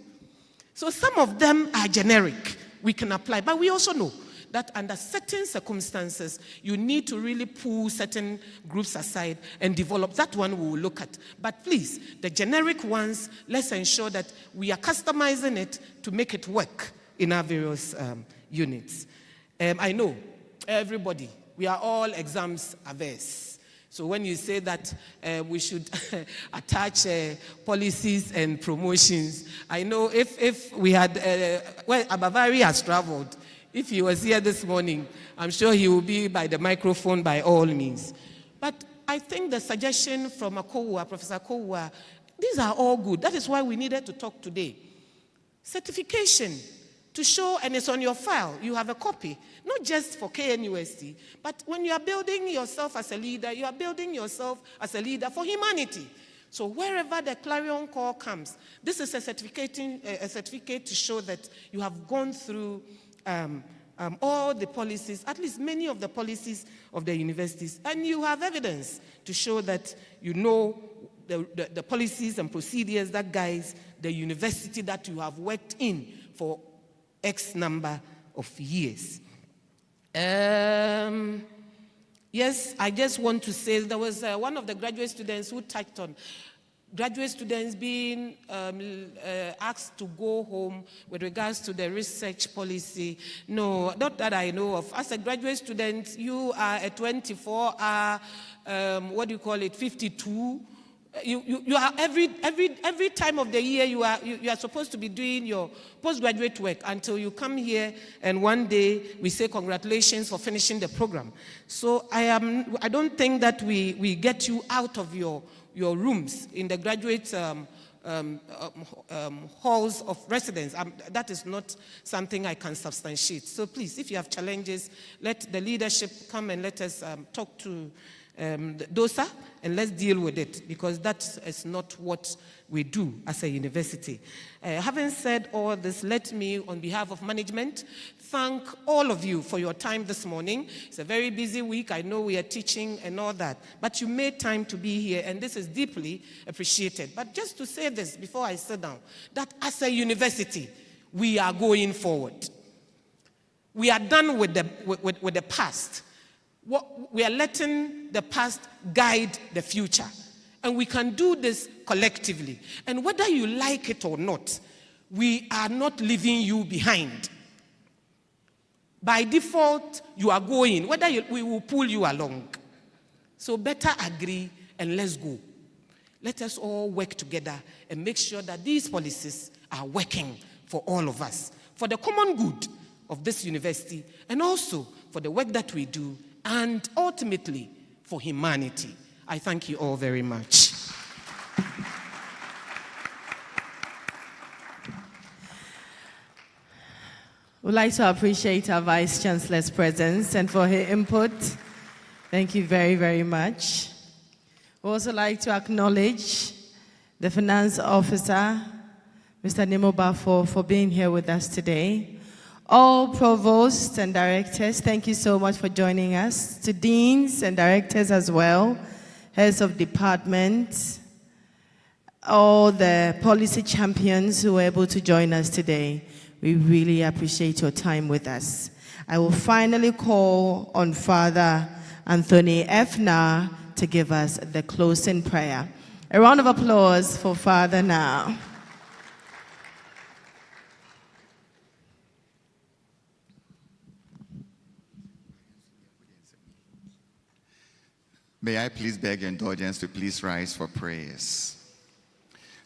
So some of them are generic. We can apply. But we also know that under certain circumstances, you need to really pull certain groups aside and develop. That one we will look at. But please, the generic ones, let's ensure that we are customizing it to make it work in our various units. I know everybody, we are all exams averse. So when you say that we should attach policies and promotions, I know if we had, Abavari has traveled. If he was here this morning, I'm sure he will be by the microphone by all means. But I think the suggestion from Professor Akowua, these are all good. That is why we needed to talk today. Certification to show, and it's on your file, you have a copy, not just for KNUST, but when you are building yourself as a leader, you are building yourself as a leader for humanity. So wherever the clarion call comes, this is a certificate to show that you have gone through all the policies, at least many of the policies of the universities, and you have evidence to show that you know the policies and procedures that guides the university that you have worked in for X number of years. Yes, I just want to say there was one of the graduate students who touched on graduate students being asked to go home with regards to the research policy. No, not that I know of. As a graduate student, you are a 24-hour, 52. You are every time of the year you are supposed to be doing your postgraduate work until you come here and one day we say congratulations for finishing the program. So I don't think that we get you out of your rooms in the graduate halls of residence. That is not something I can substantiate. So please, if you have challenges, let the leadership come and let us talk to DOSA, and let's deal with it, because that is not what we do as a university. Having said all this, let me, on behalf of management, thank all of you for your time this morning. It's a very busy week. I know we are teaching and all that, but you made time to be here, and this is deeply appreciated. But just to say this before I sit down, that as a university, we are going forward. We are done with the past. We are letting the past guide the future. And we can do this collectively. And whether you like it or not, we are not leaving you behind. By default, you are going. We will pull you along. So better agree and let's go. Let us all work together and make sure that these policies are working for all of us, for the common good of this university, and also for the work that we do, and ultimately for humanity. I thank you all very much. We'd like to appreciate our Vice Chancellor's presence and for her input. Thank you very, very much. We'd also like to acknowledge the Finance Officer, Mr. Nemo Bafo, for being here with us today. All provosts and directors, thank you so much for joining us. To deans and directors as well, heads of departments, all the policy champions who were able to join us today. We really appreciate your time with us. I will finally call on Father Anthony Efna to give us the closing prayer. A round of applause for Father now. May I please beg your indulgence to please rise for prayers.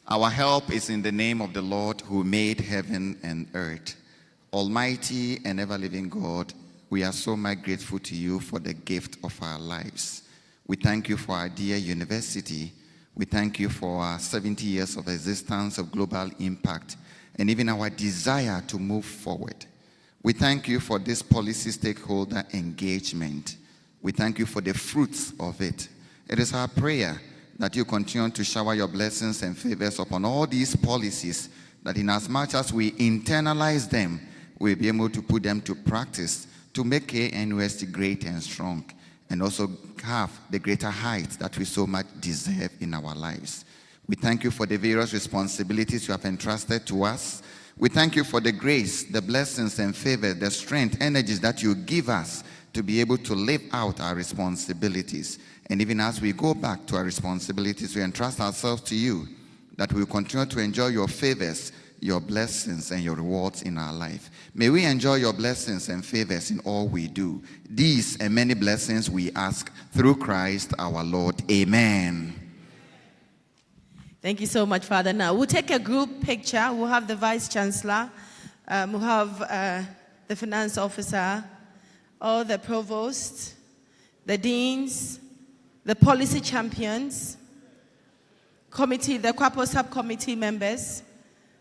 Our help is in the name of the Lord who made heaven and earth. Almighty and ever-living God, we are so much grateful to you for the gift of our lives. We thank you for our dear university. We thank you for our 70 years of existence of global impact and even our desire to move forward. We thank you for this policy stakeholder engagement. We thank you for the fruits of it. It is our prayer that you continue to shower your blessings and favors upon all these policies, that in as much as we internalize them, we'll be able to put them to practice to make KNUST great and strong, and also have the greater heights that we so much deserve in our lives. We thank you for the various responsibilities you have entrusted to us. We thank you for the grace, the blessings and favor, the strength, energies that you give us to be able to live out our responsibilities. And even as we go back to our responsibilities, we entrust ourselves to you, that we will continue to enjoy your favors, your blessings, and your rewards in our life. May we enjoy your blessings and favors in all we do. These and many blessings we ask through Christ our Lord. Amen. Thank you so much, Father. Now, we'll take a group picture. We'll have the Vice Chancellor, we'll have the Finance Officer, all the provosts, the deans, the policy champions, committee, the QAPO subcommittee members.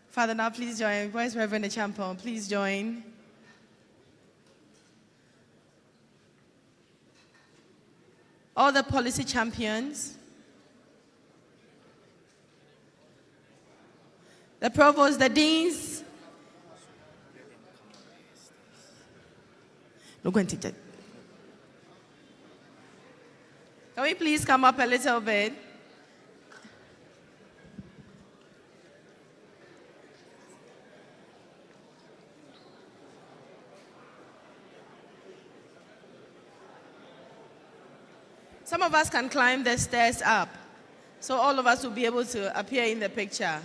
Father, now please join. Vice Reverend Champon, please join. All the policy champions, the provosts, the deans. Can we please come up a little bit? Some of us can climb the stairs up, so all of us will be able to appear in the picture.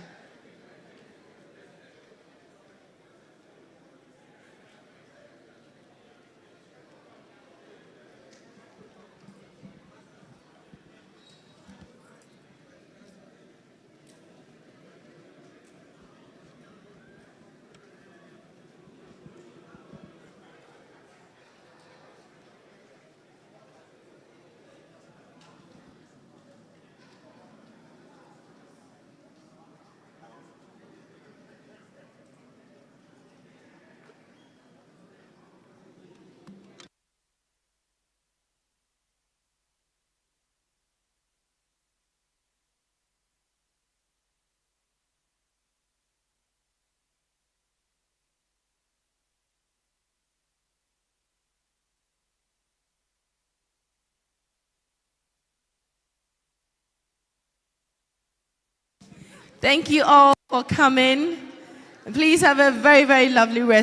Thank you all for coming. Please have a very, very lovely rest.